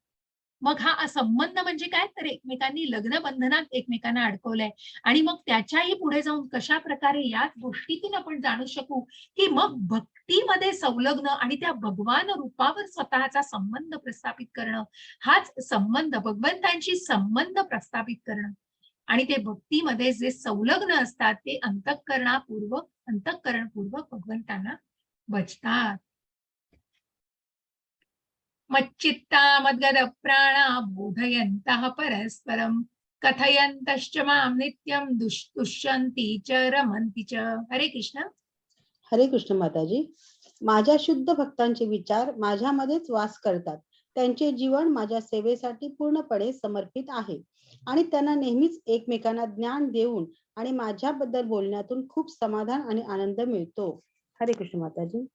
S1: मग हा संबंध म्हणजे काय, तर एकमेकांनी लग्न बंधनात एकमेकांना अडकवलंय. आणि मग त्याच्याही पुढे जाऊन कशा प्रकारे याच गोष्टीतून आपण जाणू शकू, की मग भक्तीमध्ये संलग्न आणि त्या भगवान रूपावर स्वतःचा संबंध प्रस्थापित करणं, हाच संबंध भगवंतांशी संबंध प्रस्थापित करणं. आणि ते भक्तीमध्ये जे संलग्न असतात ते अंतःकरणपूर्वक भगवंतांना भजतात. मच्चित्ता मद्गदप्राणा बोधयन्तः परस्परं कथयन्तश्च मां नित्यं तुष्यन्ति च रमन्ति च. हरे कृष्ण.
S3: हरे कृष्ण माताजी. माझ्या शुद्ध भक्तांचे विचार माझ्यामध्येच वास करतात. त्यांचे जीवन माझ्या सेवेसाठी पूर्णपणे समर्पित आहे आणि त्यांना नेहमीच एकमेकांना ज्ञान देऊन आणि माझ्याबद्दल बोलण्यातून खूप समाधान आणि आनंद मिळतो. हरे कृष्ण माताजी.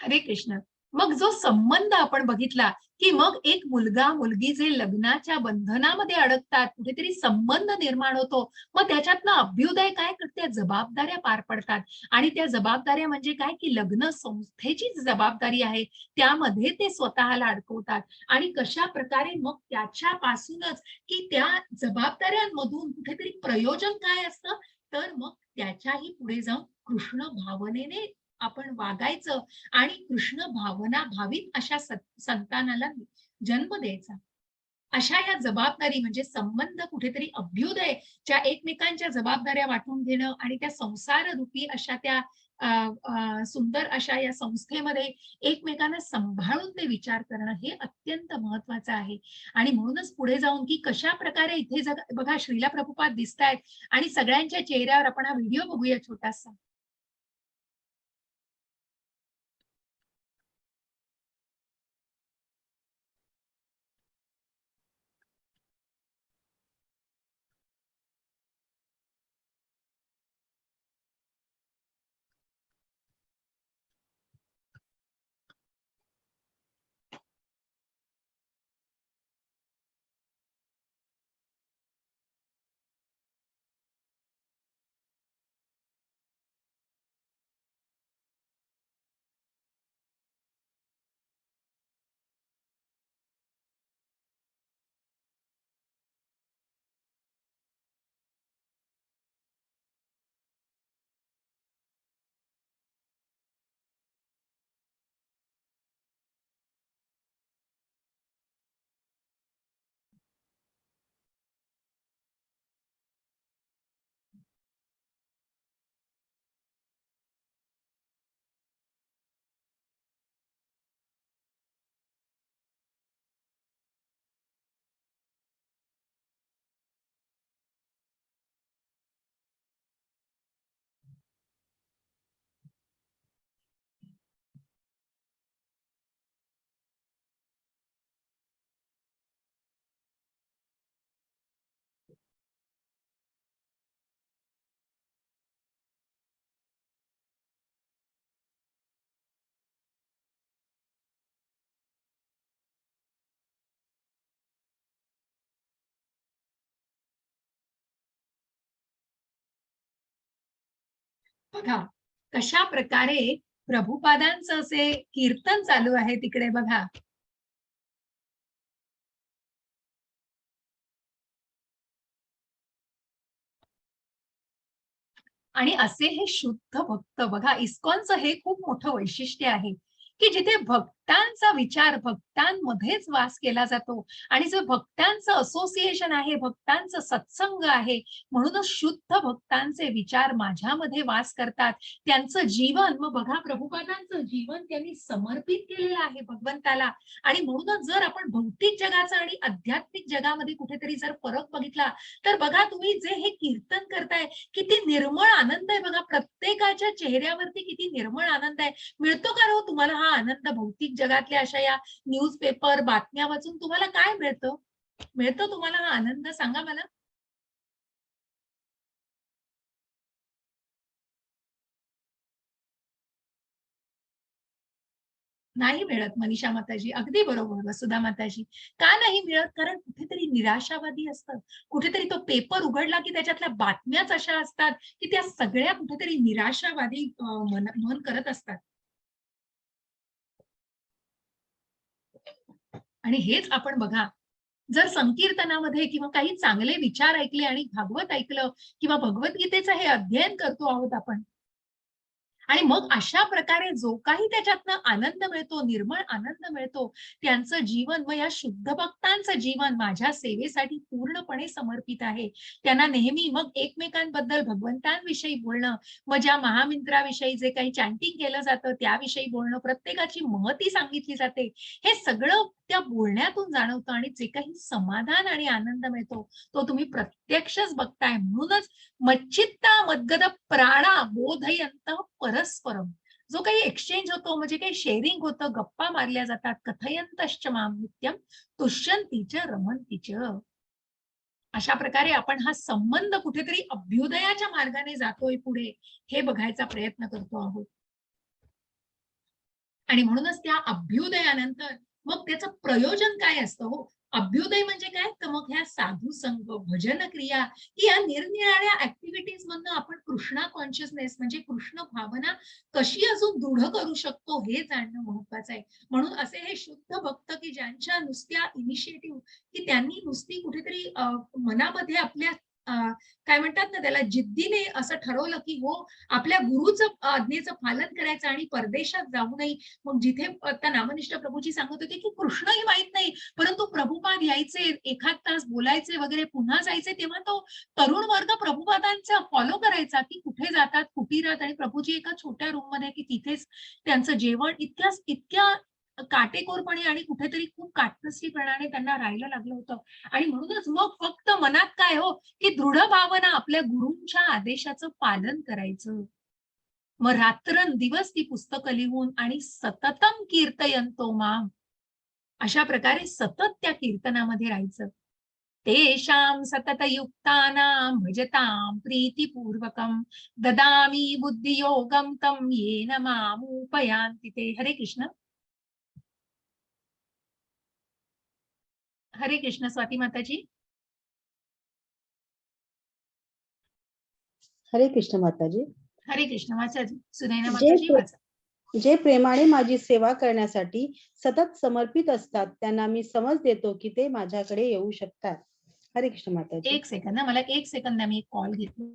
S1: हरे कृष्ण. मग जो संबंध आपण बघितला, की मग एक मुलगा मुलगी जे लग्नाच्या बंधनामध्ये अडकतात, कुठेतरी संबंध निर्माण होतो. मग त्याच्यातनं अभ्युदय काय करते, जबाबदाऱ्या पार पडतात. आणि त्या जबाबदाऱ्या म्हणजे काय, की लग्न संस्थेची जबाबदारी आहे. त्यामध्ये ते स्वतःला अडकवतात. आणि कशा प्रकारे मग त्याच्यापासूनच, की त्या जबाबदाऱ्यांमधून कुठेतरी प्रयोजन काय असतं, तर मग त्याच्याही पुढे जाऊन कृष्ण भावनेने आपण वागायचं आणि कृष्ण भावना भावित अशा संतानाला जन्म द्यायचा. अशा या जबाबदारी म्हणजे संबंध कुठेतरी अभ्युदय, ज्या एकमेकांच्या जबाबदाऱ्या वाटून घेणं आणि त्या संसार रूपी अशा त्या सुंदर अशा या संस्थेमध्ये एकमेकांना सांभाळून ते विचार करणं हे अत्यंत महत्वाचं आहे. आणि म्हणूनच पुढे जाऊन की कशा प्रकारे इथे बघा श्रीला प्रभुपाद दिसतायत आणि सगळ्यांच्या चेहऱ्यावर आपण हा व्हिडिओ बघूया छोटासा. बघा कशा प्रकारे प्रभुपादांचं असे कीर्तन चालू आहे तिकडे बघा. आणि असे हे शुद्ध भक्त बघा, इस्कॉनचं हे खूप मोठं वैशिष्ट्य आहे, की जिथे भक्तांचा विचार भक्तांमध्येच वास केला जातो आणि जे भक्तांचं असोसिएशन आहे, भक्तांचं सत्संग आहे, म्हणूनच शुद्ध भक्तांचे विचार माझ्यामध्ये वास करतात. त्यांचं जीवन, मग बघा प्रभुपादांचं जीवन त्यांनी समर्पित केलेलं आहे भगवंताला. आणि म्हणूनच जर आपण भौतिक जगाचा आणि आध्यात्मिक जगामध्ये कुठेतरी जर फरक बघितला, तर बघा तुम्ही जे हे कीर्तन करताय, किती निर्मळ आनंद आहे बघा, प्रत्येकाच्या चेहऱ्यावरती किती निर्मळ आनंद आहे. मिळतो का हो तुम्हाला हा आनंद भौतिक जगातल्या अशा या न्यूजपेपर बातम्या वाचून तुम्हाला काय मिळतं? मिळतो तुम्हाला हा आनंद, सांगा मला? नाही मिळत मनीषा माताजी, अगदी बरोबर वसुधा माताजी. का नाही मिळत? कारण कुठेतरी निराशावादी असतं. कुठेतरी तो पेपर उघडला की त्याच्यातल्या बातम्याच अशा असतात की त्या सगळ्या कुठेतरी निराशावादी मन करत असतात. आणि हेच आपण बघा जर संकीर्तनामध्ये किंवा काही चांगले विचार ऐकले आणि भागवत ऐकलं किंवा भगवद्गीतेचं हे अध्ययन करतो आहोत आपण, आणि मग अशा प्रकारे जो काही त्याच्यातनं आनंद मिळतो, निर्मळ आनंद मिळतो, त्यांचं जीवन व या शुद्ध भक्तांचं जीवन माझ्या सेवेसाठी पूर्णपणे समर्पित आहे. त्यांना नेहमी मग एकमेकांबद्दल भगवंतांविषयी बोलणं, मग ज्या महामंत्राविषयी जे काही चॅन्टिंग केलं जातं त्याविषयी बोलणं, प्रत्येकाची महती सांगितली जाते. हे सगळं त्या बोलण्यातून जाणवतं आणि जे काही समाधान आणि आनंद मिळतो, तो तुम्ही प्रत्यक्षच बघताय. म्हणूनच मच्चित्ता मद्गद प्राणा बोधयंत परस्परम. जो काही एक्सचेंज होतो, म्हणजे काही शेअरिंग होतं, गप्पा मारल्या जातात. कथयंतश्च माम नित्यम तुष्यन्ति च रमन्ति च. अशा प्रकारे आपण हा संबंध कुठेतरी अभ्युदयाच्या मार्गाने जातोय पुढे, हे बघायचा प्रयत्न करतो आहोत. आणि म्हणूनच त्या अभ्युदयानंतर मग त्याचं प्रयोजन काय असतं हो? अभ्युदय म्हणजे काय? तर मग ह्या साधू संग, भजन क्रिया, की या निरनिराळ्या ऍक्टिव्हिटीज मधनं आपण कृष्णा कॉन्शियसनेस म्हणजे कृष्ण भावना कशी अजून दृढ करू शकतो हे जाणणं महत्वाचं आहे. म्हणून असे हे शुद्ध भक्त की ज्यांच्या नुसत्या इनिशिएटिव्ह, की त्यांनी नुसती कुठेतरी मनामध्ये आपल्या काय म्हणतात ना त्याला, जिद्दीने असं ठरवलं की हो आपल्या गुरुचं आज्ञेचं पालन करायचं आणि परदेशात जाऊ नये. मग जिथे आता नामनिष्ठ प्रभूजी सांगत होते की कृष्णही माहित नाही, परंतु प्रभुपाद यायचे, एखाद तास बोलायचे वगैरे, पुन्हा जायचे, तेव्हा तो तरुण वर्ग प्रभुपादांचा फॉलो करायचा की कुठे जातात, कुटीरात, आणि प्रभूजी एका छोट्या रूम मध्ये की तिथेच त्यांचं जेवण, इतक्या काटेकोरपणे आणि कुठेतरी खूप काटकसरीपणाने त्यांना राहायला लागलं होतं. आणि म्हणूनच मग फक्त मनात काय हो, की दृढ भावना आपल्या गुरूंच्या आदेशाचं पालन करायचं. मग रात्रंदिवस ती पुस्तकं लिहून आणि सततम कीर्तयन्तो माम, अशा प्रकारे सतत त्या कीर्तनामध्ये राहायचं. तेषां सततयुक्तानां भजतां प्रीतिपूर्वकं ददामि बुद्धियोगं तं येन मामुपयान्ति ते. हरे कृष्ण. हरे कृष्ण स्वाती माताजी.
S3: हरे कृष्ण माताजी.
S1: हरे कृष्ण. वाचा सुनैना
S3: जे
S1: माताजी, वाचा.
S3: जे प्रेमाने माझी सेवा करण्यासाठी सतत समर्पित असतात त्यांना मी समज देतो की ते माझ्याकडे येऊ शकतात. हरे कृष्ण माताजी.
S1: एक सेकंद ना, मला एक सेकंद द्या, मी एक कॉल घेतो.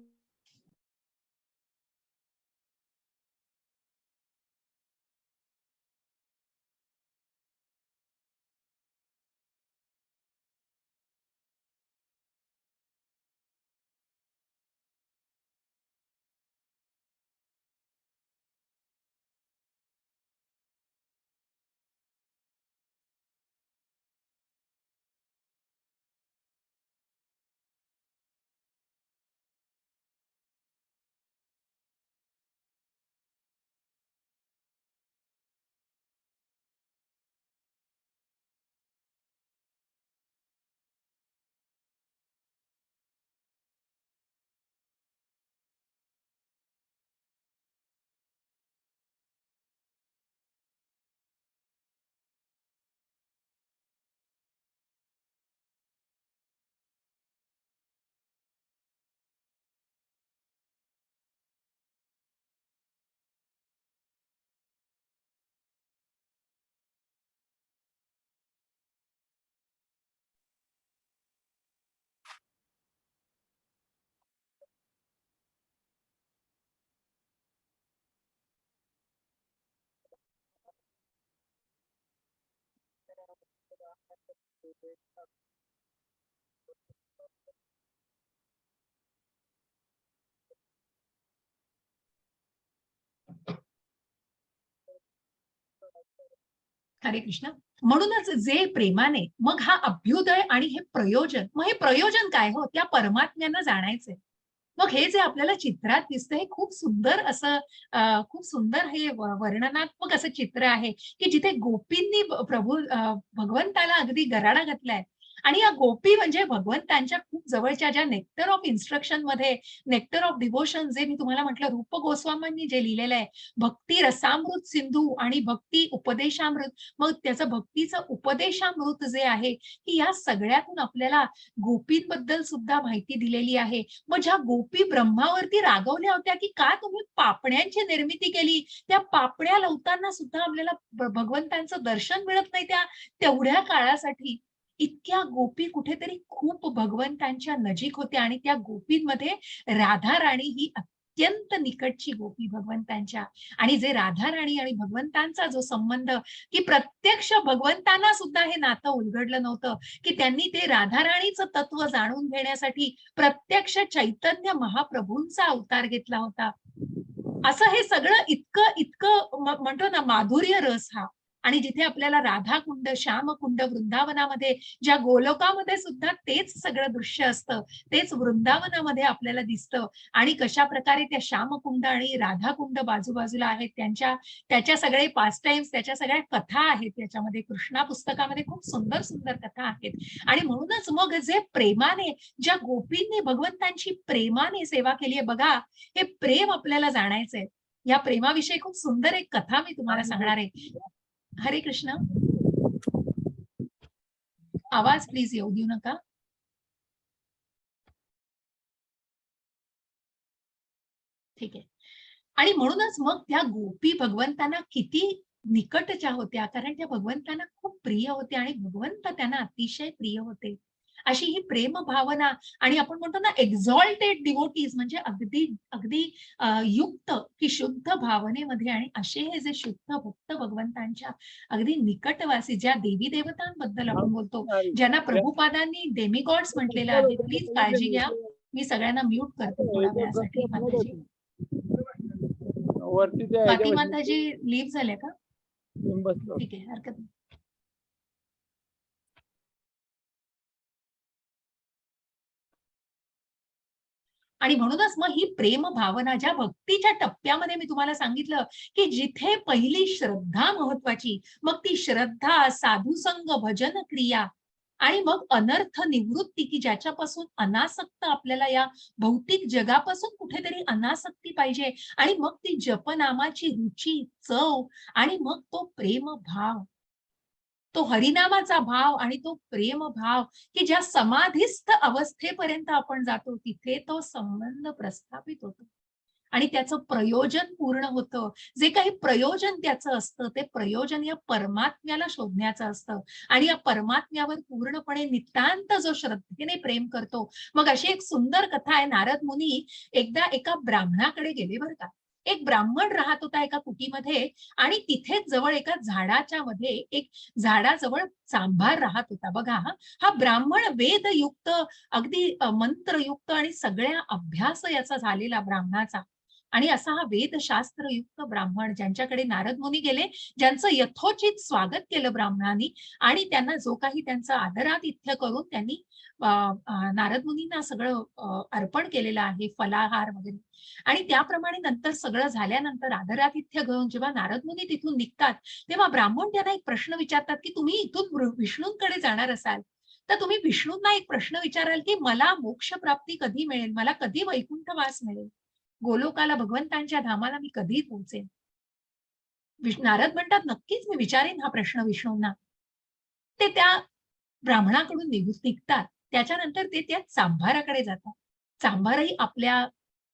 S1: हरे कृष्ण. म्हणूनच जे प्रेमाने, मग हा अभ्युदय आणि हे प्रयोजन, मग हे प्रयोजन काय हो, त्या परमात्म्यांना जाणायचंय. मग हे जे आपल्याला चित्रात दिसतं हे खूप सुंदर असं खूप सुंदर हे वर्णनात्मक असं चित्र आहे, की जिथे गोपींनी भगवंताला अगदी गराडा घातलाय. आणि या गोपी म्हणजे भगवंतांच्या खूप जवळच्या, ज्या नेक्टर ऑफ इन्स्ट्रक्शन मध्ये, नेक्टर ऑफ डिव्होशन, जे मी तुम्हाला म्हटलं रूप गोस्वामींनी जे लिहिलेलं आहे, भक्ती रसामृत सिंधू आणि भक्ती उपदेशामृत. मग त्याचं भक्तीचं उपदेशामृत जे आहे, की या सगळ्यातून आपल्याला गोपींबद्दल सुद्धा माहिती दिलेली आहे. मग ज्या गोपी ब्रह्मावरती रागवल्या होत्या, की का तुम्ही पापण्यांची निर्मिती केली, त्या पापण्या लावताना सुद्धा आपल्याला भगवंतांचं दर्शन मिळत नाही त्या तेवढ्या काळासाठी. इतक्या गोपी कुठेतरी खूप भगवंतांच्या नजीक होत्या आणि त्या गोपींमध्ये राधा राणी ही अत्यंत निकटची गोपी भगवंतांच्या. आणि जे राधा राणी आणि भगवंतांचा जो संबंध, की प्रत्यक्ष भगवंतांना सुद्धा हे नातं उलगडलं नव्हतं, की त्यांनी ते राधा राणीचं तत्व जाणून घेण्यासाठी प्रत्यक्ष चैतन्य महाप्रभूंचा अवतार घेतला होता. असं हे सगळं इतकं इतकं म्हणतो ना माधुर्य रस हा. आणि जिथे आपल्याला राधाकुंड, श्यामकुंड वृंदावनामध्ये, ज्या गोलोकामध्ये सुद्धा तेच सगळं दृश्य असतं, तेच वृंदावनामध्ये आपल्याला दिसतं. आणि कशा प्रकारे त्या श्यामकुंड आणि राधाकुंड बाजूबाजूला आहेत, त्याच्या सगळे पास टाइम्स, त्याच्या सगळ्या कथा आहेत त्याच्यामध्ये. कृष्णा पुस्तकामध्ये खूप सुंदर सुंदर कथा आहेत. आणि म्हणूनच मग जे प्रेमाने, ज्या गोपींनी भगवंतांची प्रेमाने सेवा केली आहे बघा, हे प्रेम आपल्याला जाणायचंय. या प्रेमाविषयी खूप सुंदर एक कथा मी तुम्हाला सांगणार आहे. हरे कृष्ण. आवाज प्लीज येऊ देऊ नका. ठीक आहे. आणि म्हणूनच मग त्या गोपी भगवंतांना किती निकटच्या होत्या, कारण त्या भगवंतांना खूप प्रिय होत्या आणि भगवंत त्यांना अतिशय प्रिय होते. अशी ही प्रेम भावना. आणि आपण म्हणतो ना एक्झॉल्टेड डिवोटीज, म्हणजे अगदी अगदी युक्त की शुद्ध भावनेमध्ये. आणि असे हे जे शुद्ध भक्त भगवंतांच्या अगदी निकटवासी, ज्या देवी देवतांबद्दल आपण बोलतो, ज्यांना प्रभुपादांनी डेमिगॉड्स म्हटलेलं आहे. प्लीज काळजी घ्या, मी सगळ्यांना म्यूट करते थोड्या वेळासाठी. माताजी, स्वाती माताजी लीव्ह झाल्या का? ठीक आहे, हरकत नाही. आणि म्हणूनच मग ही प्रेम भावना, ज्या भक्तीच्या टप्प्यामध्ये मी तुम्हाला सांगितलं, की जिथे पहिली श्रद्धा महत्वाची, मग ती श्रद्धा, साधुसंग, भजन क्रिया, आणि मग अनर्थ निवृत्ती, की ज्याच्यापासून अनासक्त, आपल्याला या भौतिक जगापासून कुठेतरी अनासक्ती पाहिजे. आणि मग ती जपनामाची रुची, चव, आणि मग तो प्रेम भाव, तो हरिनामाचा भाव आणि तो प्रेम भाव, की ज्या समाधिस्थ अवस्थेपर्यंत आपण जातो, तिथे तो संबंध प्रस्थापित होतो आणि त्याचं प्रयोजन पूर्ण होतं. जे काही प्रयोजन त्याचं असतं, ते प्रयोजन या परमात्म्याला शोधण्याचं असतं. आणि या परमात्म्यावर पूर्णपणे नितांत जो श्रद्धेने प्रेम करतो. मग अशी एक सुंदर कथा आहे. नारद मुनी एकदा एका ब्राह्मणाकडे गेले बरं का. एक ब्राह्मण राहत होता एका कुटीमध्ये, आणि तिथेच जवळ एका झाडाच्या मध्ये, एक झाडाजवळ चांभार राहत होता. बघा, हा ब्राह्मण वेदयुक्त, अगदी मंत्रयुक्त आणि सगळ्या अभ्यास याचा झालेला ब्राह्मणाचा. आणि असा हा वेदशास्त्रयुक्त ब्राह्मण, ज्यांच्याकडे नारद मुनी गेले, ज्यांचं यथोचित स्वागत केलं ब्राह्मणांनी, आणि त्यांना जो काही त्यांचा आदरातिथ्य करून त्यांनी नारद मुनींना सगळं अर्पण केलेलं आहे, फलाहार वगैरे. आणि त्याप्रमाणे नंतर सगळं झाल्यानंतर आदरातिथ्य घेऊन जेव्हा नारद मुनी तिथून निघतात, तेव्हा ब्राह्मण त्यांना एक प्रश्न विचारतात, की तुम्ही इथून विष्णूंकडे जाणार असाल, तर तुम्ही विष्णूंना एक प्रश्न विचाराल, की मला मोक्ष प्राप्ती कधी मिळेल, मला कधी वैकुंठवास मिळेल, गोलोकाला, भगवंतांच्या धामाला मी कधी पोहोचेन? नारद म्हणतात, नक्कीच मी विचारेन हा प्रश्न विष्णूंना. ते त्या ब्राह्मणाकडून निघतात. त्याच्यानंतर ते त्या चांभाराकडे जातात. चांभारही आपल्या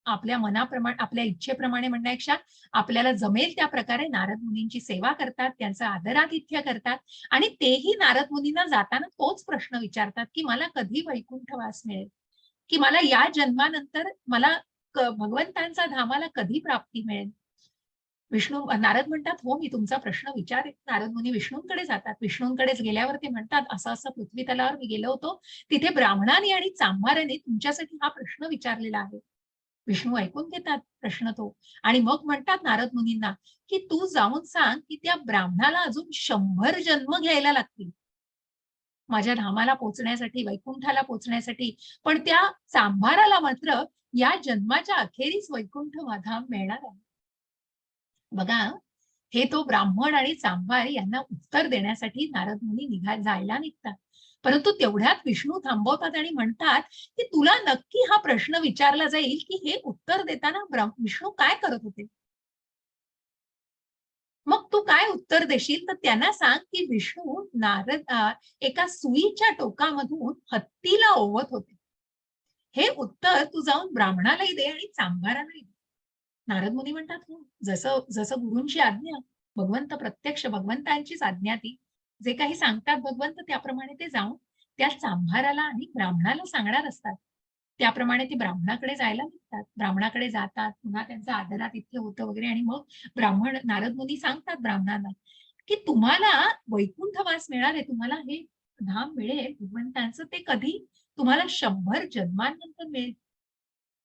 S1: आपल्या मनाप्रमाणे, आपल्या इच्छेप्रमाणे म्हणण्यापेक्षा आपल्याला जमेल त्या प्रकारे नारद मुनींची सेवा करतात, त्यांचं आदरातिथ्य करतात. आणि तेही नारद मुनींना जाताना तोच प्रश्न विचारतात, की मला कधी वैकुंठवास मिळेल, की मला या जन्मानंतर मला भगवंतांचा धामाला कधी प्राप्ती मिळेल. नारद म्हणतात, हो, मी तुमचा प्रश्न विचारेन. नारद मुनी विष्णूंकडे जातात. विष्णूंकडेच गेल्यावर ते म्हणतात, असं असं पृथ्वी तलावर मी गेलो होतो, तिथे ब्राह्मणाने आणि चांभाराने तुमच्यासाठी हा प्रश्न विचारलेला आहे. विष्णू ऐकून घेतात प्रश्न तो, आणि मग म्हणतात नारद मुनींना, की तू जाऊन सांग, की त्या ब्राह्मणाला अजून 100 जन्म घ्यायला लागतील माझ्या धामाला पोहोचण्यासाठी, वैकुंठाला पोहोचण्यासाठी. पण त्या चांभाराला मात्र या जन्माच्या अखेरीस वैकुंठ धाम मिळणार आहे. बघा, हे तो ब्राह्मण आणि चांभार यांना उत्तर देण्यासाठी नारद मुनी जायला निघतात. परंतु तेवढ्यात विष्णू थांबवतात आणि म्हणतात, की तुला नक्की हा प्रश्न विचारला जाईल, की हे उत्तर देताना विष्णू काय करत होते? मग तू काय उत्तर देशील? तर त्यांना सांग, की विष्णू एका सुईच्या टोकामधून हत्तीला ओवत होते. हे उत्तर तू जाऊन ब्राह्मणालाही दे आणि चांभारालाही दे. नारद मुनी म्हणतात, हो, जसं जसं गुरूंची आज्ञा, भगवंत प्रत्यक्ष भगवंतांचीच आज्ञा ती, जे काही सांगतात भगवंत त्याप्रमाणे ते जाऊन त्या चांभाराला आणि ब्राह्मणाला सांगणार असतात. त्याप्रमाणे ते ब्राह्मणाकडे जायला निघतात. ब्राह्मणाकडे जातात, पुन्हा त्यांचा आदरातिथ्य होतं वगैरे आणि मग ब्राह्मण नारद मुनी सांगतात ब्राह्मणांना, की तुम्हाला वैकुंठवास मिळणार आहे. तुम्हाला हे धाम मिळेल भगवंतांचं ते कधी? तुम्हाला 100 जन्मांनंतर मिळेल.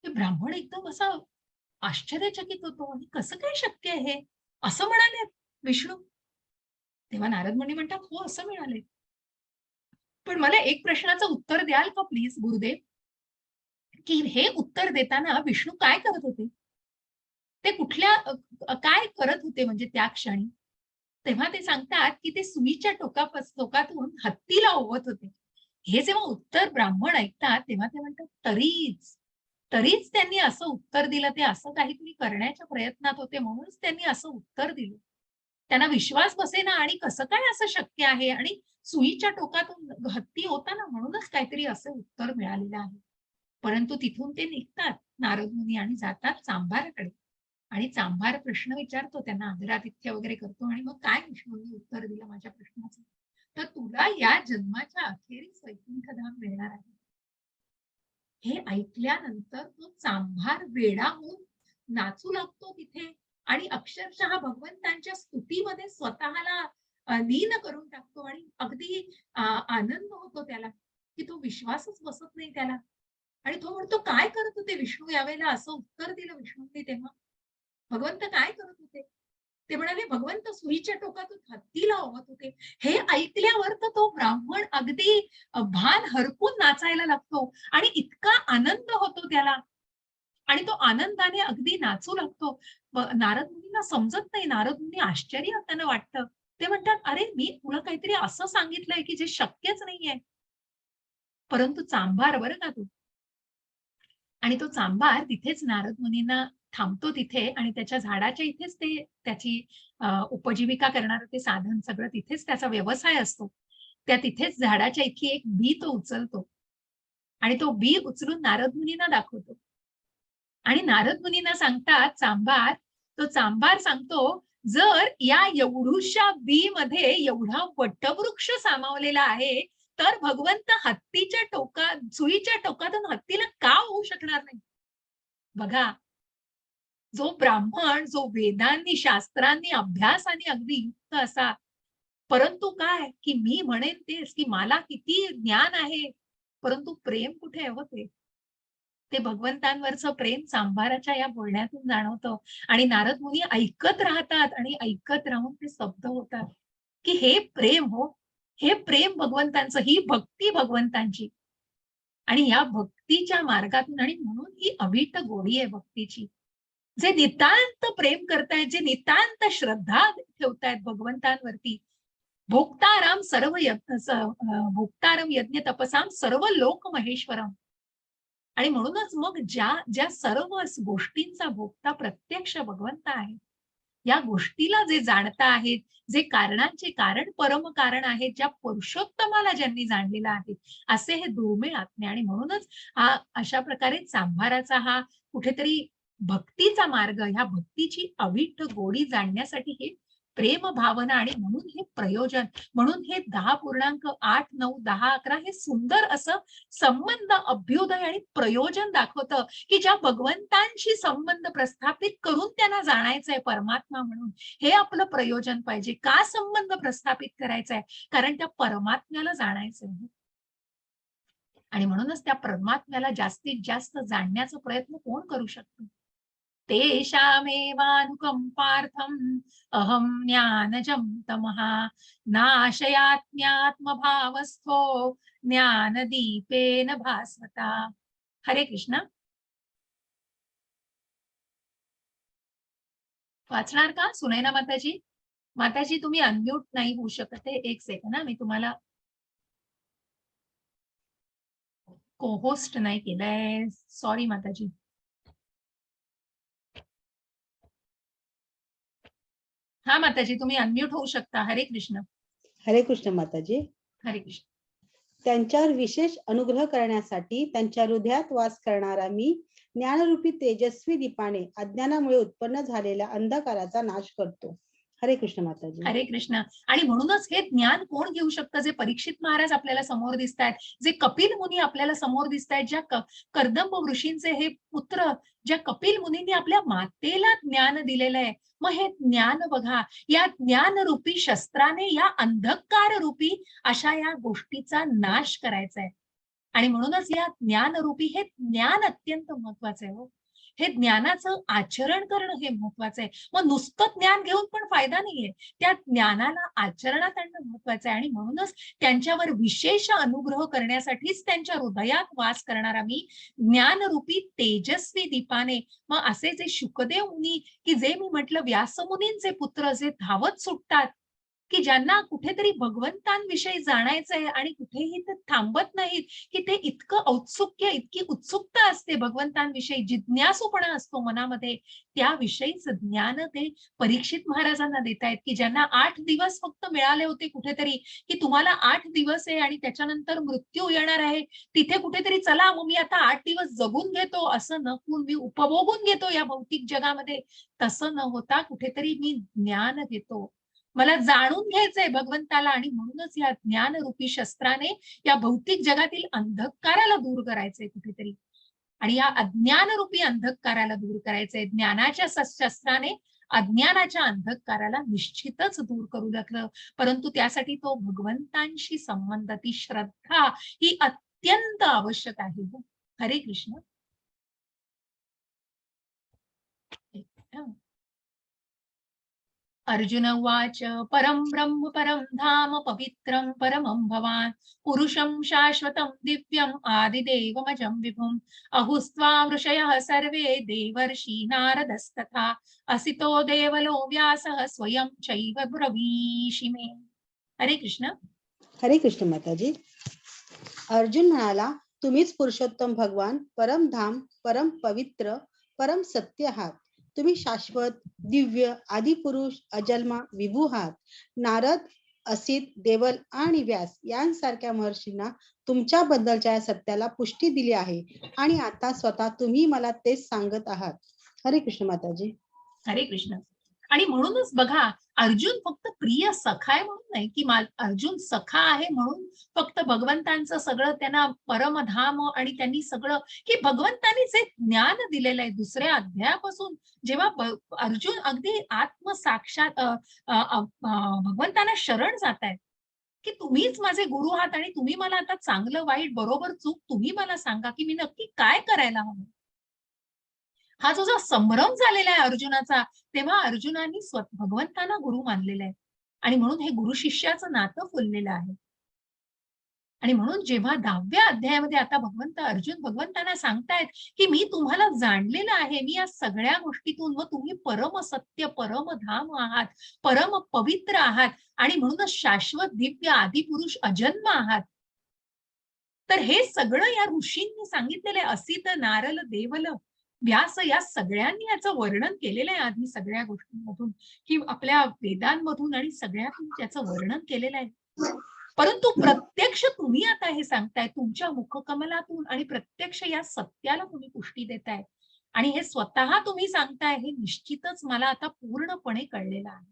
S1: ते ब्राह्मण एकदम असा आश्चर्यचकित होतो आणि कसं काय शक्य आहे हे? असं म्हणाले विष्णू. तेव्हा नारद मुनी म्हणतात, "हो, असं मिळालंय." पण मला एक प्रश्नाचं उत्तर द्याल का प्लीज गुरुदेव? की हे उत्तर देताना विष्णू काय करत होते? ते कुठल्या काय करत होते म्हणजे त्या क्षणी? तेव्हा ते सांगतात, की ते सुईच्या टोकातून हत्तीला ओवत होते. हे जेव्हा उत्तर ब्राह्मण ऐकतात, तेव्हा ते म्हणतात, तरीच त्यांनी असं उत्तर दिलं. ते असं काहीतरी करण्याच्या प्रयत्नात होते म्हणूनच त्यांनी असं उत्तर दिलं. त्यांना विश्वास बसेना आणि कसं काय असं शक्य आहे आणि सुईच्या टोकातून हत्ती होता ना म्हणूनच काहीतरी असं उत्तर मिळालेलं आहे. परंतु तिथून ते निघतात नारद मुनी आणि जातात चांभाराकडे आणि चांभार प्रश्न विचारतो त्यांना आदरातिथ्य वगैरे करतो आणि मग काय विष्णूंनी उत्तर दिलं माझ्या प्रश्नाचं? तर तुला या जन्माच्या अखेरीस वैकुंठधाम मिळणार आहे. हे ऐकल्यानंतर तो चांभार वेडा होऊन नाचू लागतो तिथे आणि अक्षरशः भगवंतांच्या स्तुतीमध्ये स्वतःला लीन करून टाकतो आणि अगदी आनंद होतो त्याला, की तो विश्वासच बसत नाही त्याला. आणि तो म्हणतो, "काय करत होते विष्णू यावेळेला?" असं उत्तर दिलं विष्णूंनी तेव्हा. भगवंत काय करत होते? ते म्हणाले, "भगवंत सुईच्या टोकातून हत्तीला ओवत होते." हे ऐकल्यावर तर तो ब्राह्मण अगदी भान हरपून नाचायला लागतो आणि इतका आनंद होतो त्याला आणि तो आनंदाने अगदी नाचू लागतो. नारद मुनींना समजत नाही. नारद मुनी आश्चर्य त्यांना वाटतं. ते म्हणतात, "अरे, मी तुला काहीतरी असं सांगितलंय की जे शक्यच नाहीये." परंतु चांभार बरं का तो. आणि तो चांभार तिथेच नारद मुनींना थांबतो तिथे आणि त्याच्या झाडाच्या इथेच ते त्याची उपजीविका करणारं ते साधन सगळं तिथेच त्याचा व्यवसाय असतो. त्या तिथेच झाडाच्या इथली एक बी तो उचलतो आणि तो बी उचलून नारद मुनींना दाखवतो. आणि नारद मुनींना सांगतात तो चांभार सांगतो, "जर या एवढूशा मध्ये एवढा वटवृक्ष सामावलेला आहे, तर भगवंत सुईच्या टोकातून हत्तीला का होऊ शकणार नाही?" बघा, जो ब्राह्मण, जो वेदांनी, शास्त्रांनी, अभ्यासाने अगदी युक्त असा, परंतु काय, की मी म्हणेन तेच, की मला किती ज्ञान आहे, परंतु प्रेम कुठे आहे हो ते? ते भगवंतांवरचं प्रेम चांभाराच्या या बोलण्यातून जाणवतं आणि नारद मुनी ऐकत राहतात आणि ऐकत राहून ते स्तब्ध होतात, की हे प्रेम हो, हे प्रेम भगवंतांचं, ही भक्ती भगवंतांची. आणि या भक्तीच्या मार्गातून आणि म्हणून ही अवीट गोडी आहे भक्तीची. जे नितांत प्रेम करतायत, जे नितांत श्रद्धा ठेवतायत भगवंतांवरती, भोक्तारम यज्ञ तपसाम सर्व लोक महेश्वरम. आणि म्हणूनच मग ज्या ज्या सर्व गोष्टींचा भोगता प्रत्यक्ष भगवंत आहे, या गोष्टीला जे जाणता आहेत, जे कारणांचे कारण परम कारण आहेत, ज्या पुरुषोत्तमाला ज्यांनी जाणलेलं आहे, असे हे दुर्मिळ आत्मे. आणि म्हणूनच हा अशा प्रकारे चांभाराचा हा कुठेतरी भक्तीचा मार्ग, ह्या भक्तीची अविट गोडी जाणण्यासाठी हे प्रेम भावना आणि म्हणून हे प्रयोजन, म्हणून हे 10.8, 9, 10, 11 हे सुंदर असं संबंध, अभ्युदय आणि प्रयोजन दाखवतं, की ज्या भगवंतांशी संबंध प्रस्थापित करून त्यांना जाणायचंय परमात्मा म्हणून. हे आपलं प्रयोजन पाहिजे. का संबंध प्रस्थापित करायचा आहे? कारण त्या परमात्म्याला जाणायचंय. आणि म्हणूनच त्या परमात्म्याला जास्तीत जास्त जाणण्याचा प्रयत्न कोण करू शकतो? तेषामेवानुकंपार्थम् अहं ज्ञानजं तमः नाशयात्म्यात्मभावस्थो ज्ञानदीपेन भास्वता. हरे कृष्ण. वाचणार का सुनैना माताजी? माताजी तुम्ही अनम्यूट नाही होऊ शकत आहे. एक सेकंड, मी तुम्हाला को होस्ट नाही केलंय. सॉरी माताजी. हा माताजी, तुम्ही अनम्यूट होऊ शकता. हरे कृष्ण.
S3: हरे कृष्ण माताजी.
S1: हरे कृष्ण.
S3: त्यांच्यावर विशेष अनुग्रह करण्यासाठी त्यांच्या हृदयात वास करणारा मी ज्ञानरूपी तेजस्वी दीपाने अज्ञानामुळे उत्पन्न झालेल्या अंधकाराचा नाश करतो. हरे कृष्ण माताजी.
S1: हरे कृष्ण. आणि म्हणूनच हे ज्ञान कोण घेऊ शकतं? जे परीक्षित महाराज आपल्याला समोर दिसतायत, जे कपिल मुनी आपल्याला समोर दिसतायत, ज्या कर्दंब ऋषींचे हे पुत्र, ज्या कपिल मुनींनी आपल्या मातेला ज्ञान दिलेलं आहे. मग हे ज्ञान बघा, या ज्ञानरूपी शस्त्राने या अंधकार रूपी अशा या गोष्टीचा नाश करायचा आहे. आणि म्हणूनच या ज्ञानरूपी हे ज्ञान अत्यंत महत्वाचं आहे हो. हे ज्ञानाचं आचरण करणं हे महत्वाचं आहे. मग नुसतं ज्ञान घेऊन पण फायदा नाहीये. त्या ज्ञानाला आचरणात आणणं महत्वाचं आहे. आणि म्हणूनच त्यांच्यावर विशेष अनुग्रह करण्यासाठीच त्यांच्या हृदयात वास करणारा मी ज्ञानरूपी तेजस्वी दीपाने. मग असे जे शुकदेव मुनी, की जे मी म्हटलं व्यासमुनींचे पुत्र, जे धावत सुटतात, की ज्यांना कुठेतरी भगवंतांविषयी जाणायचंय आणि कुठेही ते थांबत नाहीत, की ते इतकं औत्सुक्य, इतकी उत्सुकता असते भगवंतांविषयी, जिज्ञासूपणा असतो मनामध्ये, त्याविषयीच ज्ञान ते परीक्षित महाराजांना देतायत, की ज्यांना 8 दिवस फक्त मिळाले होते कुठेतरी, की तुम्हाला 8 दिवस आहे आणि त्याच्यानंतर मृत्यू येणार आहे. तिथे कुठेतरी चला मग मी आता 8 दिवस जगून घेतो, असं नको, मी उपभोगून घेतो या भौतिक जगामध्ये, तसं न होता कुठेतरी मी ज्ञान घेतो. मला जाणून घ्यायचंय भगवंताला. आणि म्हणूनच या ज्ञानरूपी शस्त्राने या भौतिक जगातील अंधकाराला दूर करायचंय कुठेतरी. आणि या अज्ञानरूपी अंधकाराला दूर करायचंय. ज्ञानाच्या शस्त्राने अज्ञानाच्या अंधकाराला निश्चितच दूर करू लागलं. परंतु त्यासाठी तो भगवंतांशी संबंध, ती श्रद्धा ही अत्यंत आवश्यक आहे. हरे कृष्ण. अर्जुन उवाच परं ब्रह्म परं धाम पवित्रं परमं भवान् पुरुषं शाश्वतं दिव्यम् आदिदेवमजं विभुम् अहुस्त्वां ऋषयः सर्वे देवर्षि नारदस्तथा असितो देवलो व्यासः स्वयं चैव ब्रवीषि मे. हरे कृष्ण.
S3: हरे कृष्ण माताजी. अर्जुन म्हणाला, तुम्हीच पुरुषोत्तम भगवान, परम धाम, परम पवित्र, परम सत्य आहात. तुम्ही शाश्वत, दिव्य, आदिपुरुष, अजन्मा, विभू आहात. नारद, असित, देवल आणि व्यास यांसारख्या महर्षींना तुमच्याबद्दलच्या सत्याला पुष्टी दिली आहे आणि आता स्वतः तुम्ही मला तेच सांगत आहात. हरे कृष्ण माताजी.
S1: हरे कृष्ण. आणि म्हणूनच बघा, अर्जुन फक्त प्रिय सखा आहे म्हणून नाही, की अर्जुन सखा आहे म्हणून फक्त भगवंतांचं सगळं त्यांना परमधाम आणि त्यांनी सगळं, की भगवंतांनी जे ज्ञान दिलेलं आहे दुसऱ्या अध्यायापासून, जेव्हा अर्जुन अगदी आत्मसाक्षात भगवंतांना शरण जात आहेत, की तुम्हीच माझे गुरु आहात आणि तुम्ही मला आता चांगलं वाईट बरोबर चूक तुम्ही मला सांगा, की मी नक्की काय करायला हवं. हा जो संभ्रम झालेला आहे अर्जुनाचा, तेव्हा अर्जुनाने भगवंतांना गुरु मानलेलं आहे. आणि म्हणून हे गुरु शिष्याचं नातं फुललेलं आहे. आणि म्हणून जेव्हा 10व्या अध्यायामध्ये आता अर्जुन भगवंतांना सांगतायत, की मी तुम्हाला जाणलेलं आहे, मी या सगळ्या गोष्टीतून, व तुम्ही परम सत्य, परम धाम आहात, परम पवित्र आहात आणि म्हणूनच शाश्वत, दिव्य, आदिपुरुष, अजन्म आहात. तर हे सगळं या ऋषींनी सांगितलेलं आहे. असित, नारद, देवल, व्यास या सगळ्यांनी याचं वर्णन केलेलं आहे आधी सगळ्या गोष्टींमधून, की आपल्या वेदांमधून आणि सगळ्यातून त्याचं वर्णन केलेलं आहे. परंतु प्रत्यक्ष तुम्ही आता हे सांगताय तुमच्या मुखकमलातून, आणि प्रत्यक्ष या सत्याला तुम्ही पुष्टी देताय आणि हे स्वतः तुम्ही सांगताय, हे निश्चितच मला आता पूर्णपणे कळलेलं आहे.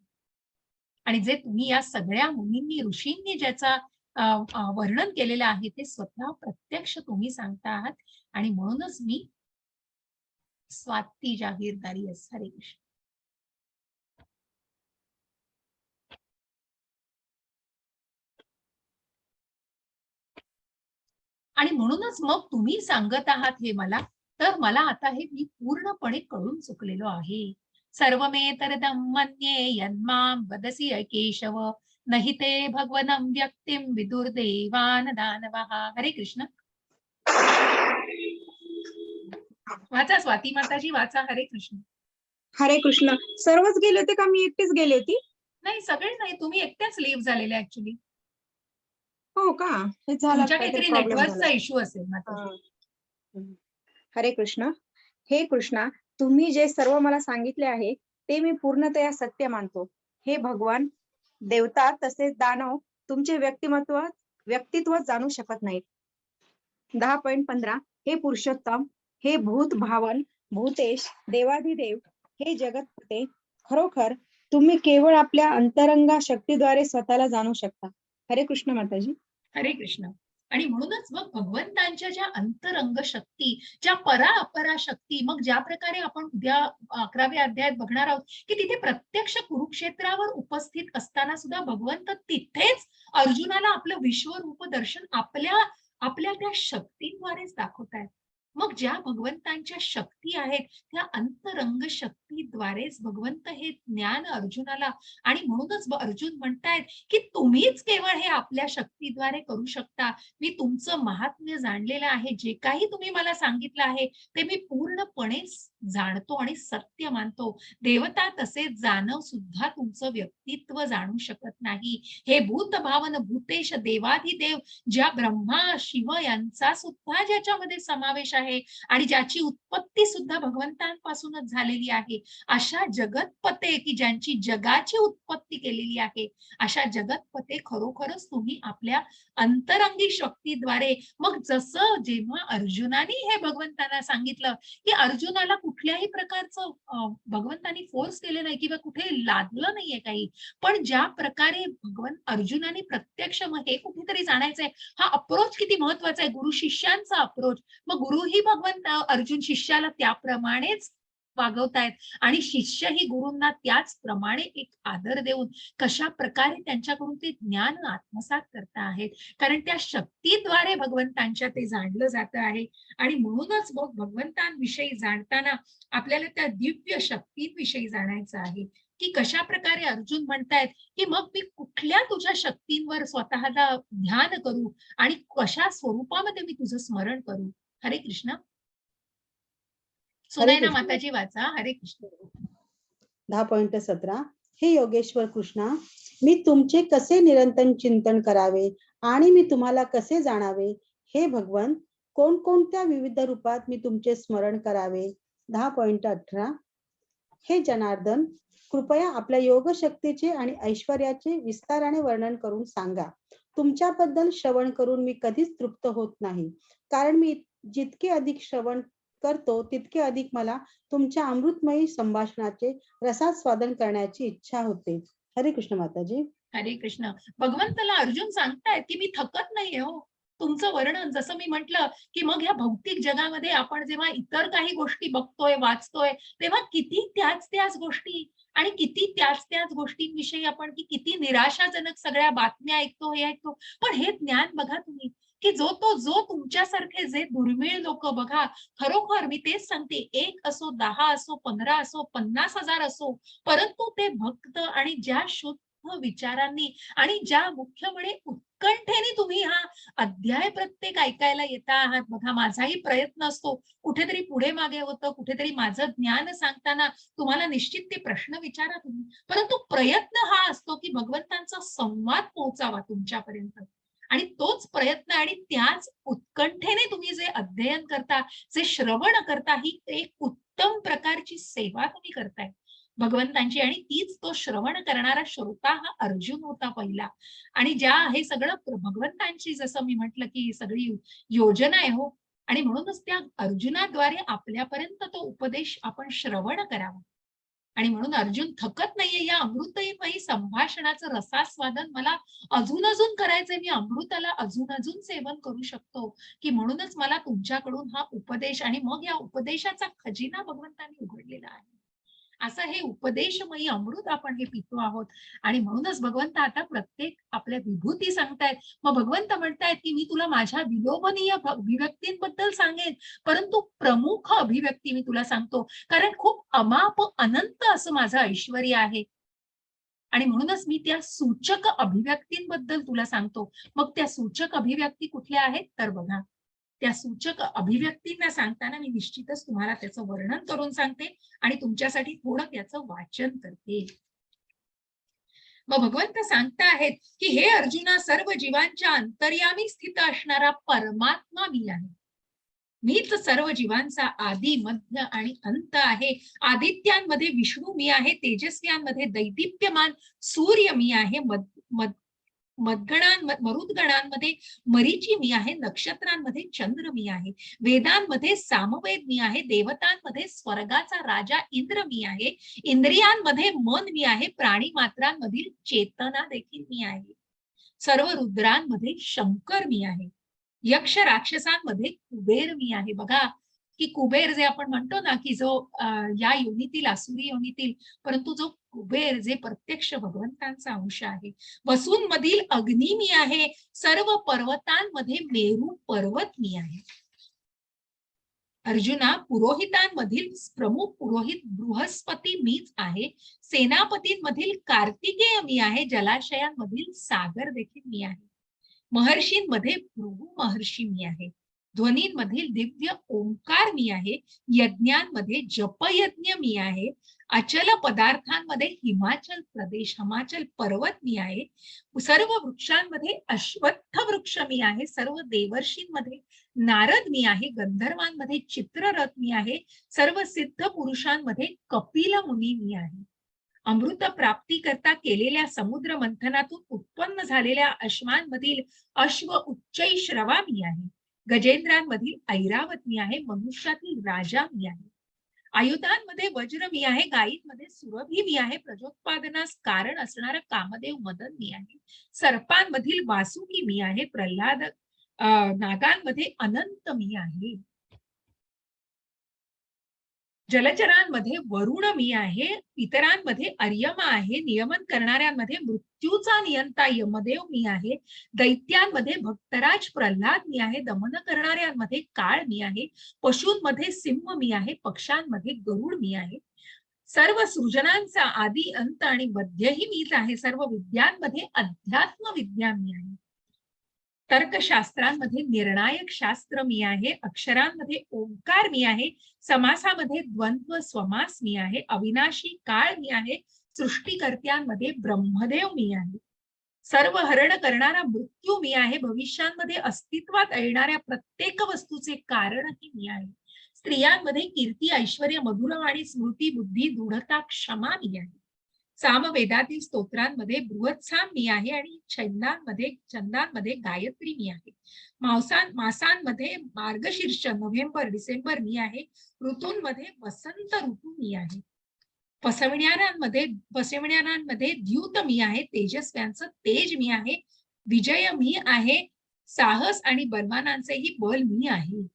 S1: आणि जे तुम्ही या सगळ्या मुनींनी, ऋषींनी ज्याचा वर्णन केलेलं आहे, ते स्वतः प्रत्यक्ष तुम्ही सांगता आहात. आणि म्हणूनच मी स्वाती जाहीरदारी आहे. हरे कृष्ण. आणि म्हणूनच मग तुम्ही सांगत आहात हे मला, तर मला आता हे मी पूर्णपणे कळून चुकलेलो आहे. सर्वमेतरदं मन्ये यन्मां वदसि केशव नहि ते भगवनं व्यक्तिं विदुर्देवान दानवः. हरे कृष्ण. वाचा स्वाती माताजी, वाचा. हरे कृष्ण.
S2: हरे कृष्ण. सर्वच गेले होते का मी एकटीच गेली होती?
S1: नाही, सगळे नाही, तुम्ही एकट्याच लीव्ह झालेल्या ऍक्च्युली.
S2: हो का? हे झालं
S1: तुमच्या
S2: काहीतरी
S1: काहीतरी
S2: प्रॉब्लेम
S1: नेटवर्कचा
S2: झाला.
S1: इश्यू असेल माताजी.
S2: हरे कृष्ण. हे कृष्णा, तुम्ही जे सर्व मला सांगितले आहे ते मी पूर्णतया सत्य मानतो. हे भगवान, देवता तसेच दानव तुमचे व्यक्तित्व जाणू शकत नाहीत. 10.15 हे पुरुषोत्तम, हे भूत भावन, भूतेश, देवाधिदेव, हे जगतपते, खरोखर तुम्ही केवळ आपल्या अंतरंगा शक्तीद्वारे स्वतःला जाणू शकता. हरे कृष्ण माताजी.
S1: हरे कृष्ण. आणि म्हणूनच मग भगवंतांच्या ज्या अंतरंग शक्ती, ज्या परा अपरा शक्ती, मग ज्या प्रकारे आपण उद्या 11व्या अध्यायात बघणार आहोत की तिथे प्रत्यक्ष कुरुक्षेत्रावर उपस्थित असताना सुद्धा भगवंत तिथेच अर्जुनाला आपलं विश्वरूप दर्शन आपल्या आपल्या त्या शक्तीद्वारेच दाखवतायत. मग ज्या भगवंतांच्या शक्ती आहेत त्या अंतरंग शक्तीद्वारेच भगवंत हे ज्ञान अर्जुनाला, आणि म्हणूनच अर्जुन म्हणतायत की तुम्हीच केवळ हे आपल्या शक्तीद्वारे करू शकता. मी तुमचं महात्म्य जाणलेलं आहे. जे काही तुम्ही मला सांगितलं आहे ते मी पूर्णपणे जाणतो आणि सत्य मानतो. देवता तसे जाणव सुद्धा तुमचं व्यक्तित्व जाणू शकत नाही. हे भूत भावन भूतेश देवाधिदेव, ज्या ब्रह्मा शिव यांचा सुद्धा ज्याच्यामध्ये समावेश आहे आणि ज्याची उत्पत्ती सुद्धा भगवंतांपासूनच झालेली आहे, अशा जगतपते की ज्यांची जगाची उत्पत्ती केलेली आहे, अशा जगतपते खरोखरच तुम्ही आपल्या अंतरंगी शक्तीद्वारे, मग जसं जेव्हा अर्जुनाने हे भगवंतांना सांगितलं की अर्जुनाला कुठल्याही प्रकारचं भगवंतांनी फोर्स केले नाही किंवा कुठे लादलं नाहीये काही, पण ज्या प्रकारे अर्जुनाने प्रत्यक्ष मग हे कुठेतरी जाणायचंय, हा अप्रोच किती महत्वाचा आहे, गुरु शिष्यांचा अप्रोच. मग गुरुही भगवंत अर्जुन शिष्याला त्याप्रमाणेच वागवतायत आणि शिष्यही गुरूंना त्याचप्रमाणे एक आदर देऊन कशा प्रकारे त्यांच्याकडून ते ज्ञान आत्मसात करता आहेत, कारण त्या शक्तीद्वारे भगवंतांच्या ते जाणलं जात आहे. आणि म्हणूनच मग भगवंतांविषयी जाणताना आपल्याला त्या दिव्य शक्तींविषयी जाणायचं आहे की कशा प्रकारे अर्जुन म्हणतायत की मग मी कुठल्या तुझ्या शक्तींवर स्वतःला ध्यान करू आणि कशा स्वरूपामध्ये मी तुझं स्मरण करू. हरे कृष्ण. सुनयना
S3: कृष्ण.
S1: माताजी वाचा. हरे कृष्ण.
S3: 10.17 हे योगेश्वर कृष्णा, मी तुमचे कसे निरंतर चिंतन करावे आणि मी तुम्हाला कसे जाणावे. हे भगवंत, कोणकोणत्या विविध रूपात मी तुमचे स्मरण करावे. 10.18 हे जनार्दन, कृपया आपल्या योग शक्तीचे आणि ऐश्वर्याचे विस्ताराने वर्णन करून सांगा. तुमच्याबद्दल श्रवण करून मी कधीच तृप्त होत नाही, कारण मी जितके अधिक श्रवण करतो तितके अधिक मला तुमच्या अमृतमयी संभाषणाचे रसास्वादन करण्याची इच्छा होते. हरे कृष्ण माताजी.
S1: हरे कृष्ण. भगवंताला अर्जुन सांगतायत की मी थकत नाहीये हो. तुमचं वर्णन जसं मी म्हटलं की मग ह्या भौतिक जगामध्ये आपण जेव्हा इतर काही गोष्टी बघतोय वाचतोय तेव्हा किती त्याच गोष्टी आणि किती त्याच गोष्टींविषयी आपण की किती निराशाजनक सगळ्या बातम्या ऐकतो हे ऐकतो, पण हे ज्ञान बघा तुम्ही की जो तुमच्यासारखे जे दुर्मिळ लोक बघा, खरोखर मी तेच सांगते, 1 असो 10 असो 15 असो 50,000 असो, परंतु ते भक्त आणि ज्या शुद्ध विचारांनी आणि ज्या मुख्य म्हणजे उत्कंठेने तुम्ही हा अध्याय प्रत्येक ऐकायला येता आहात. बघा माझाही प्रयत्न असतो, कुठेतरी पुढे मागे होतं, कुठेतरी माझं ज्ञान सांगताना तुम्हाला निश्चित ते प्रश्न विचारा तुम्ही, परंतु प्रयत्न हा असतो की भगवंतांचा संवाद पोहोचावा तुमच्यापर्यंत. आणि तोच प्रयत्न आणि त्याच उत्कंठेने तुम्ही जे अध्ययन करता, जे श्रवण करता, ही एक उत्तम प्रकारची सेवा तुम्ही करताय भगवंतांची. आणि तीच तो श्रवण करणारा श्रोता हा अर्जुन होता पहिला. आणि ज्या हे सगळं भगवंतांची जसं मी म्हटलं की सगळी योजना आहे हो, आणि म्हणूनच त्या अर्जुनाद्वारे आपल्यापर्यंत तो उपदेश आपण श्रवण करावा. आणि म्हणून अर्जुन थकत नाहीये या अमृतमयी संभाषणाचं रसास्वादन मला अजून करायचंय. मी अमृताला अजून सेवन करू शकतो की म्हणूनच मला तुमच्याकडून हा उपदेश, आणि मग या उपदेशाचा खजिना भगवंतांनी उघडलेला आहे. असं हे उपदेशमयी अमृत आपण हे पितो आहोत. आणि म्हणूनच भगवंत आता प्रत्येक आपल्या विभूती सांगतायत. मग भगवंत म्हणतायत की मी तुला माझ्या विलोभनीय अभिव्यक्तींबद्दल सांगेन, परंतु प्रमुख अभिव्यक्ती मी तुला सांगतो, कारण खूप अमाप अनंत असं माझं ऐश्वर्य आहे. आणि म्हणूनच मी त्या सूचक अभिव्यक्तींबद्दल तुला सांगतो. मग त्या सूचक अभिव्यक्ती कुठल्या आहेत तर बघा, त्या सूचक अभिव्यक्तींना सांगताना मी निश्चितच तुम्हाला त्याचं वर्णन करून सांगते आणि तुमच्यासाठी थोडं त्याचं वाचन करते. मग भगवंत सांगता आहेत की हे अर्जुना, सर्व जीवांच्या अंतर्यामी स्थित असणारा परमात्मा मी आहे. मीच सर्व जीवांचा आदी मध्य आणि अंत आहे. आदित्यांमध्ये विष्णू मी आहे, तेजस्व्यांमध्ये दैदिप्यमान सूर्य मी आहे, मरुद्गणांमध्ये मरीची मी आहे, नक्षत्रांमध्ये चंद्र मी आहे, वेदांमध्ये सामवेद मी आहे, देवतांमध्ये स्वर्गाचा राजा इंद्र मी आहे, इंद्रियांमध्ये मन मी आहे, प्राणी मात्रांमधील चेतना देखील मी आहे, सर्व रुद्रांमध्ये शंकर मी आहे, यक्ष राक्षसांमध्ये कुबेर मी आहे. बघा की कुबेर जे आपण म्हणतो ना की जो या योनीतील आसुरी योनीतील, परंतु जो कुबेर जे प्रत्यक्ष भगवंतांचा अंश आहे. वसूंमधील अग्नी मी आहे, सर्व पर्वतांमध्ये मेरू पर्वत मी आहे. अर्जुना, पुरोहितांमधील प्रमुख पुरोहित बृहस्पती मीच आहे, सेनापतींमधील कार्तिकेय मी आहे, जलाशयांमधील सागर देखील मी आहे, महर्षींमध्ये भृगु महर्षी मी आहे, ध्वनींमधील दिव्य ओंकार मी आहे, यज्ञांमध्ये जपयज्ञ मी आहे, अचल पदार्थांमध्ये हिमाचल प्रदेश हिमाचल पर्वत मी आहे, सर्व वृक्षांमध्ये अश्वत्थ वृक्ष मी आहे, सर्व देवर्षींमध्ये नारद मी आहे, गंधर्वांमध्ये चित्ररथ मी आहे, सर्व सिद्ध पुरुषांमध्ये कपिल मुनी मी आहे, अमृत प्राप्ती करता केलेल्या समुद्र मंथनातून उत्पन्न झालेल्या अश्वांमधील अश्व उच्चैश्रवा मी आहे, गजेंद्रांमधील ऐरावत मी आहे, मनुष्यातील राजा मी आहे, आयुधांमध्ये वज्र मी आहे, गायींमध्ये सुरभी मी आहे, प्रजोत्पादनास कारण असणारा कामदेव मदन मी आहे, सर्पांमधील वासुकी मी आहे, प्रल्हाद नागांमध्ये अनंत मी आहे, जलचरांमध्ये वरुण मी आहे, इतरांमध्ये अर्यमा आहे, नियमन करणाऱ्यांमध्ये मृत्यूचा नियंता यमदेव मी आहे, दैत्यांमध्ये भक्तराज प्रल्हाद मी आहे, दमन करणाऱ्यांमध्ये काळ मी आहे, पशूंमध्ये सिंह मी आहे, पक्ष्यांमध्ये गरुड मी आहे, सर्व सृजनांचा आदी अंत आणि मध्यही मीच आहे, सर्व विद्यांमध्ये अध्यात्म विद्या मी आहे, तर्कशास्त्रांमध्ये निर्णायक शास्त्र मी आहे, अक्षरांमध्ये ओंकार मी आहे, समासामध्ये द्वंद्व समास मी आहे, अविनाशी काळ मी आहे, सृष्टीकर्त्यांमध्ये ब्रह्मदेव मी आहे, सर्व हरण करणारा मृत्यू मी आहे, भविष्यांमध्ये अस्तित्वात येणाऱ्या प्रत्येक वस्तूचे कारणही मी आहे, स्त्रियांमध्ये कीर्ती ऐश्वर्य मधुरवाणी स्मृती बुद्धी दृढता क्षमा मी आहे, सामवेदातील स्तोत्रांमध्ये बृहत्साम मी आहे आणि छंदांमध्ये गायत्री मी आहे, मासांमध्ये मार्गशीर्ष नोव्हेंबर डिसेंबर मी आहे, ऋतूंमध्ये वसंत ऋतू मी आहे, पसविण्यारांमध्ये द्यूत मी आहे, तेजस्व्यांचं तेज मी आहे, विजय मी आहे, साहस आणि बलवानांचेही बल मी आहे,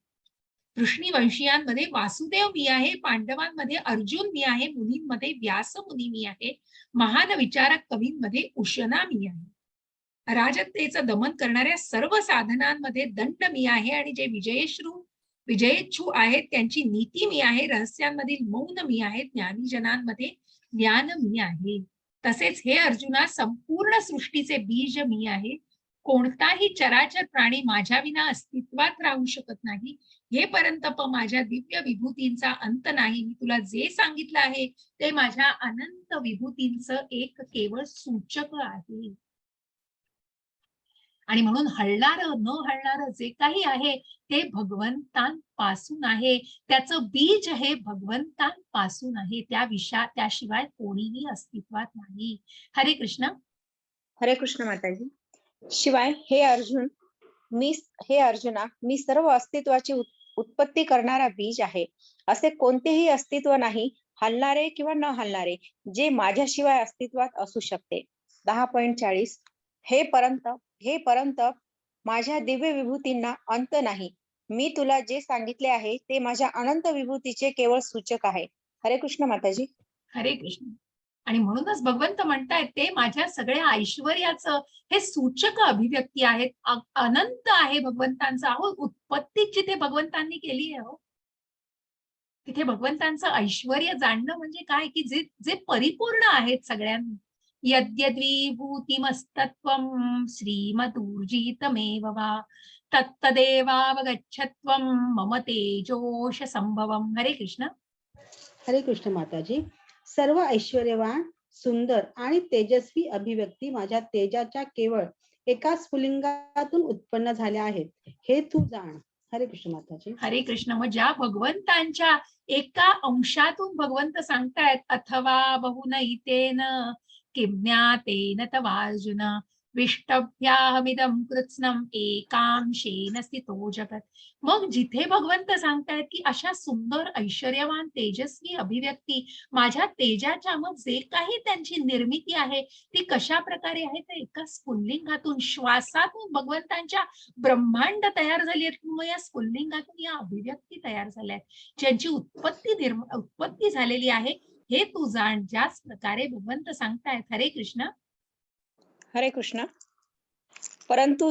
S1: वंशीयांमध्ये वासुदेव मी आहे, पांडवांमध्ये अर्जुन मी आहे, मुनींमध्ये व्यास मुनी मी आहे, महान विचारक कवींमध्ये उशना मी आहे, अराजकतेचं दमन करणाऱ्या सर्व साधनांमध्ये दंड मी आहे आणि जे विजयेच्छू आहेत त्यांची नीती मी आहे, रहस्यांमधील मौन मी आहे, ज्ञानीजनांमध्ये ज्ञान मी आहे, तसेच हे अर्जुना संपूर्ण सृष्टीचे बीज मी आहे, कोणताही चराचर प्राणी माझ्या विना अस्तित्वात राहू शकत नाही, हे परंतप माझ्या दिव्य विभूतींचा अंत नाही, मी तुला जे सांगितलं आहे ते माझ्या अनंत विभूतींचं एक केवळ सूचक आहे, आणि म्हणून हलणारं न हलणारं जे काही आहे ते भगवंतांपासून आहे, त्याचं बीज हे भगवंतांपासून आहे, त्याशिवाय कोणीही अस्तित्वात नाही. हरे कृष्ण.
S2: हरे कृष्ण माताजी. शिवाय हे अर्जुना मी सर्व अस्तित्वाची उत्पत्ती करणारा बीज आहे, असे कोणतेही अस्तित्व नाही हलणारे किंवा न हलणारे जे माझ्याशिवाय अस्तित्वात असू शकते. 10.40 हे परंतप माझ्या दिव्य विभूतींना अंत नाही, मी तुला जे सांगितले आहे ते माझ्या अनंत विभूतीचे केवळ सूचक आहे. हरे कृष्ण माताजी.
S1: हरे कृष्ण. आणि म्हणूनच भगवंत म्हणतायत ते माझ्या सगळ्या ऐश्वर्याचं हे सूचक अभिव्यक्ती आहेत, अनंत आहे भगवंतांचा. अहो उत्पत्ती जिथे भगवंतांनी केली आहे, तिथे भगवंतांचं ऐश्वर्य जाणणं म्हणजे काय की जे परिपूर्ण आहेत सगळ्यांनी. यद्यद्विभूतिमस्तत्वं श्रीमदूर्जितमेव वा तत्तदेवावगच्छत्वं मम तेजोश संभवम. हरे कृष्ण.
S3: हरे कृष्ण माताजी. सर्व ऐश्वर्यवान सुंदर आणि तेजस्वी अभिव्यक्ती माझ्या तेजाच्या केवळ एका स्फुलिंगातून उत्पन्न झाल्या आहेत, हे तू जाण. हरे कृष्ण माताजी.
S1: हरे कृष्ण. मग ज्या भगवंतांच्या एका अंशातून भगवंत सांगतायत, अथवा बहुनैतेन किं ज्ञातेन तवार्जुन विष्टभ्याहमिदं कृत्स्नम् एकांशेन स्थितो जगत. मग जिथे भगवंत सांगतायत की अशा सुंदर ऐश्वर्यवान तेजस्वी अभिव्यक्ती माझ्या तेजाच्या, मग जे काही त्यांची निर्मिती आहे ती कशा प्रकारे आहे, तर एका स्फुल्लिंगातून, श्वासातून भगवंतांच्या ब्रह्मांड तयार झाली आहेत. मग या स्फुल्लिंगातून या अभिव्यक्ती तयार झाल्या आहेत, ज्यांची उत्पत्ती झालेली आहे. हे तू जाण, ज्याच प्रकारे भगवंत सांगतायत. हरे कृष्ण.
S2: हरे कृष्ण. परंतु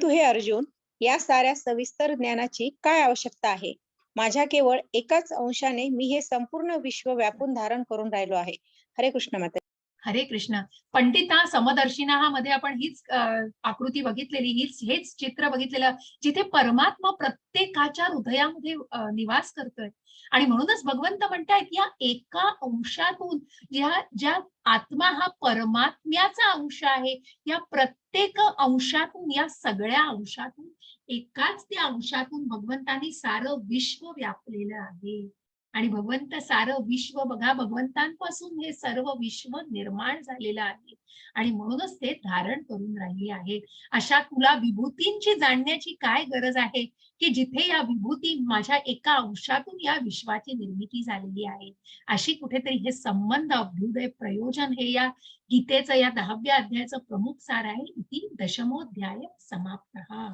S2: हे अर्जुन, या साऱ्या सविस्तर ज्ञानाची काय आवश्यकता आहे? माझ्या केवळ एकाच अंशाने मी हे संपूर्ण विश्व व्यापून धारण करून राहिलो आहे. हरे कृष्ण माता.
S1: हरे कृष्ण. पंडिता समदर्शिना हा मध्ये आपण हीच आकृती बघितलेली, हेच चित्र बघितलेलं, जिथे परमात्मा प्रत्येकाच्या हृदयामध्ये निवास करतोय. आणि म्हणूनच भगवंत म्हणतायत या एका अंशातून, ज्या आत्मा हा परमात्म्याचा अंश आहे, या प्रत्येक अंशातून, या सगळ्या अंशातून, एकाच त्या अंशातून भगवंतांनी सारं विश्व व्यापलेलं आहे. आणि भगवंत सारं विश्व बघा, भगवंतांपासून हे सर्व विश्व निर्माण झालेलं आहे आणि म्हणूनच ते धारण करून राहिले आहे. अशा तुला विभूतींची जाणण्याची काय गरज आहे की जिथे या विभूती माझ्या एका अंशातून या विश्वाची निर्मिती झालेली आहे. अशी कुठेतरी हे संबंध, अभ्युदय, प्रयोजन हे या गीतेचं, या 10व्या अध्यायाचं प्रमुख सार आहे. इति दशमोध्याय समाप्तः.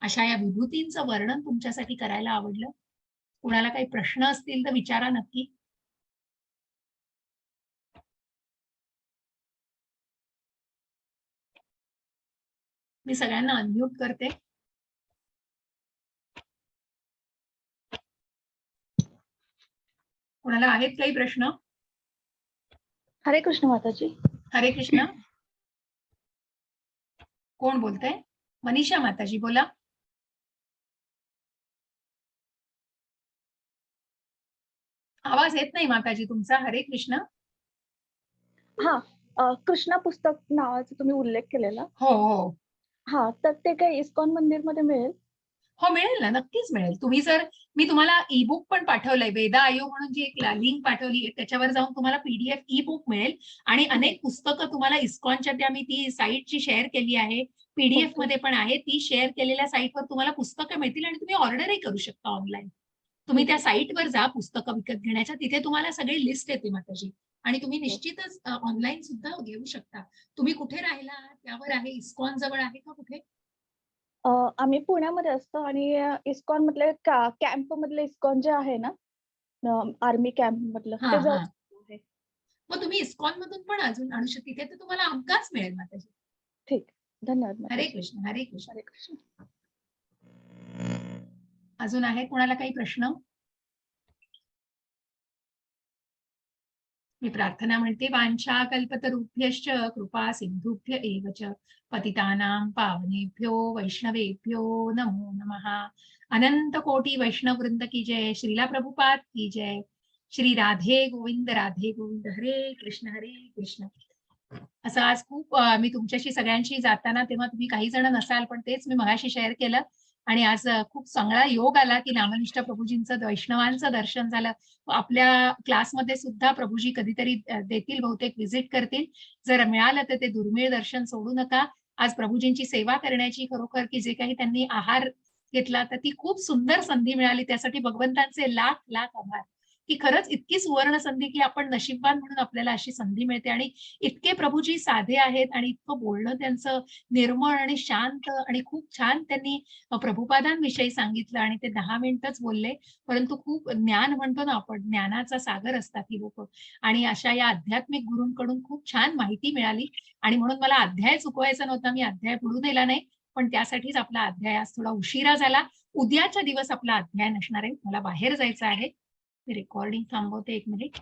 S1: अशा या विभूतींचं वर्णन तुमच्यासाठी करायला आवडलं. कुणाला काही प्रश्न असतील तर विचारा नक्की. मी सगळ्यांना अनम्यूट करते. कुणाला आहेत काही प्रश्न?
S4: हरे कृष्ण माताजी.
S1: हरे कृष्ण. कोण बोलतंय? मनीषा माताजी बोला. आवाज येत नाही माताजी तुमचा. हरे कृष्ण.
S4: कृष्णा पुस्तक नावाचा तुम्ही उल्लेख केलेला.
S1: हो हो
S4: तर ते काही इस्कॉन मंदिर मध्ये मिळेल?
S1: हो, मिळेल ना, नक्कीच मिळेल. तुम्ही जर, मी तुम्हाला ई बुक पण पाठवलंय, वेदा आयो म्हणून जी एक लिंक पाठवली आहे, त्याच्यावर जाऊन तुम्हाला पीडीएफ ई बुक मिळेल आणि अनेक पुस्तकं तुम्हाला इस्कॉनच्या, त्या मी ती साईटची शेअर केली आहे, पीडीएफ मध्ये पण आहे. ती शेअर केलेल्या साईटवर तुम्हाला पुस्तकं मिळतील आणि तुम्ही ऑर्डरही करू शकता ऑनलाईन. तुम्ही त्या साईटवर जा पुस्तकं विकत घेण्याच्या, तिथे तुम्हाला सगळी लिस्ट येते माताजी आणि तुम्ही निश्चितच ऑनलाईन सुद्धा घेऊ शकता. तुम्ही कुठे राहिला त्यावर आहे, इस्कॉन जवळ आहे का कुठे?
S4: आम्ही पुण्यामध्ये असतो आणि इस्कॉन मधले कॅम्प मधले इस्कॉन जे आहे ना, आर्मी कॅम्प मधलं, ते जवळ आहे.
S1: मग तुम्ही इस्कॉन मधून पण अजून आणू शकता, तिथे तर तुम्हाला हमखास मिळेल माताजी.
S4: ठीक, धन्यवाद.
S1: हरे कृष्ण. हरे कृष्ण.
S4: हरे कृष्ण.
S1: अजून आहे कोणाला काही प्रश्न? मी प्रार्थना म्हणते, वांछा कल्पतरुभ्यश्च कृपा सिंधुभ्य एव च पतितानां पावनेभ्यो वैष्णवेभ्यो नमो नमः. अनंत कोटी वैष्णव वृंद की जय. श्रीला प्रभुपाद की जय. श्री राधे गोविंद हरे कृष्ण हरे कृष्ण. असं आज खूप मी तुमच्याशी सगळ्यांशी जाताना, तेव्हा तुम्ही काही जण नसाल, पण तेच मी मगाशी शेअर केलं आणि आज खूप चांगला योग आला की नामनिष्ठ प्रभूजींचं, वैष्णवांचं दर्शन झालं. आपल्या क्लासमध्ये सुद्धा प्रभूजी कधीतरी देतील, बहुतेक व्हिजिट करतील. जर मिळालं तर ते दुर्मिळ दर्शन सोडू नका. आज प्रभूजींची सेवा करण्याची, खरोखर की जे काही त्यांनी आहार घेतला, तर ती खूप सुंदर संधी मिळाली. त्यासाठी भगवंतांचे लाख लाख आभार की खरंच इतकी सुवर्ण संधी की आपण नशीबवान म्हणून आपल्याला अशी संधी मिळते. आणि इतके प्रभूजी साधे आहेत आणि इतकं बोलणं त्यांचं निर्मळ आणि शांत आणि खूप छान त्यांनी प्रभुपादांविषयी सांगितलं आणि ते 10 मिनिटच बोलले, परंतु खूप ज्ञान म्हणतो ना आपण, ज्ञानाचा सागर असतात ही लोक. आणि अशा या आध्यात्मिक गुरूंकडून खूप छान माहिती मिळाली आणि म्हणून मला अध्याय चुकवायचा नव्हता. मी अध्याय पुढून नेला नाही, पण त्यासाठीच आपला अध्याय आज थोडा उशिरा झाला. उद्याच्या दिवस आपला अध्याय नसणार आहे. मला बाहेर जायचं आहे. मी रेकॉर्डिंग थांबवते 1 मिनिट.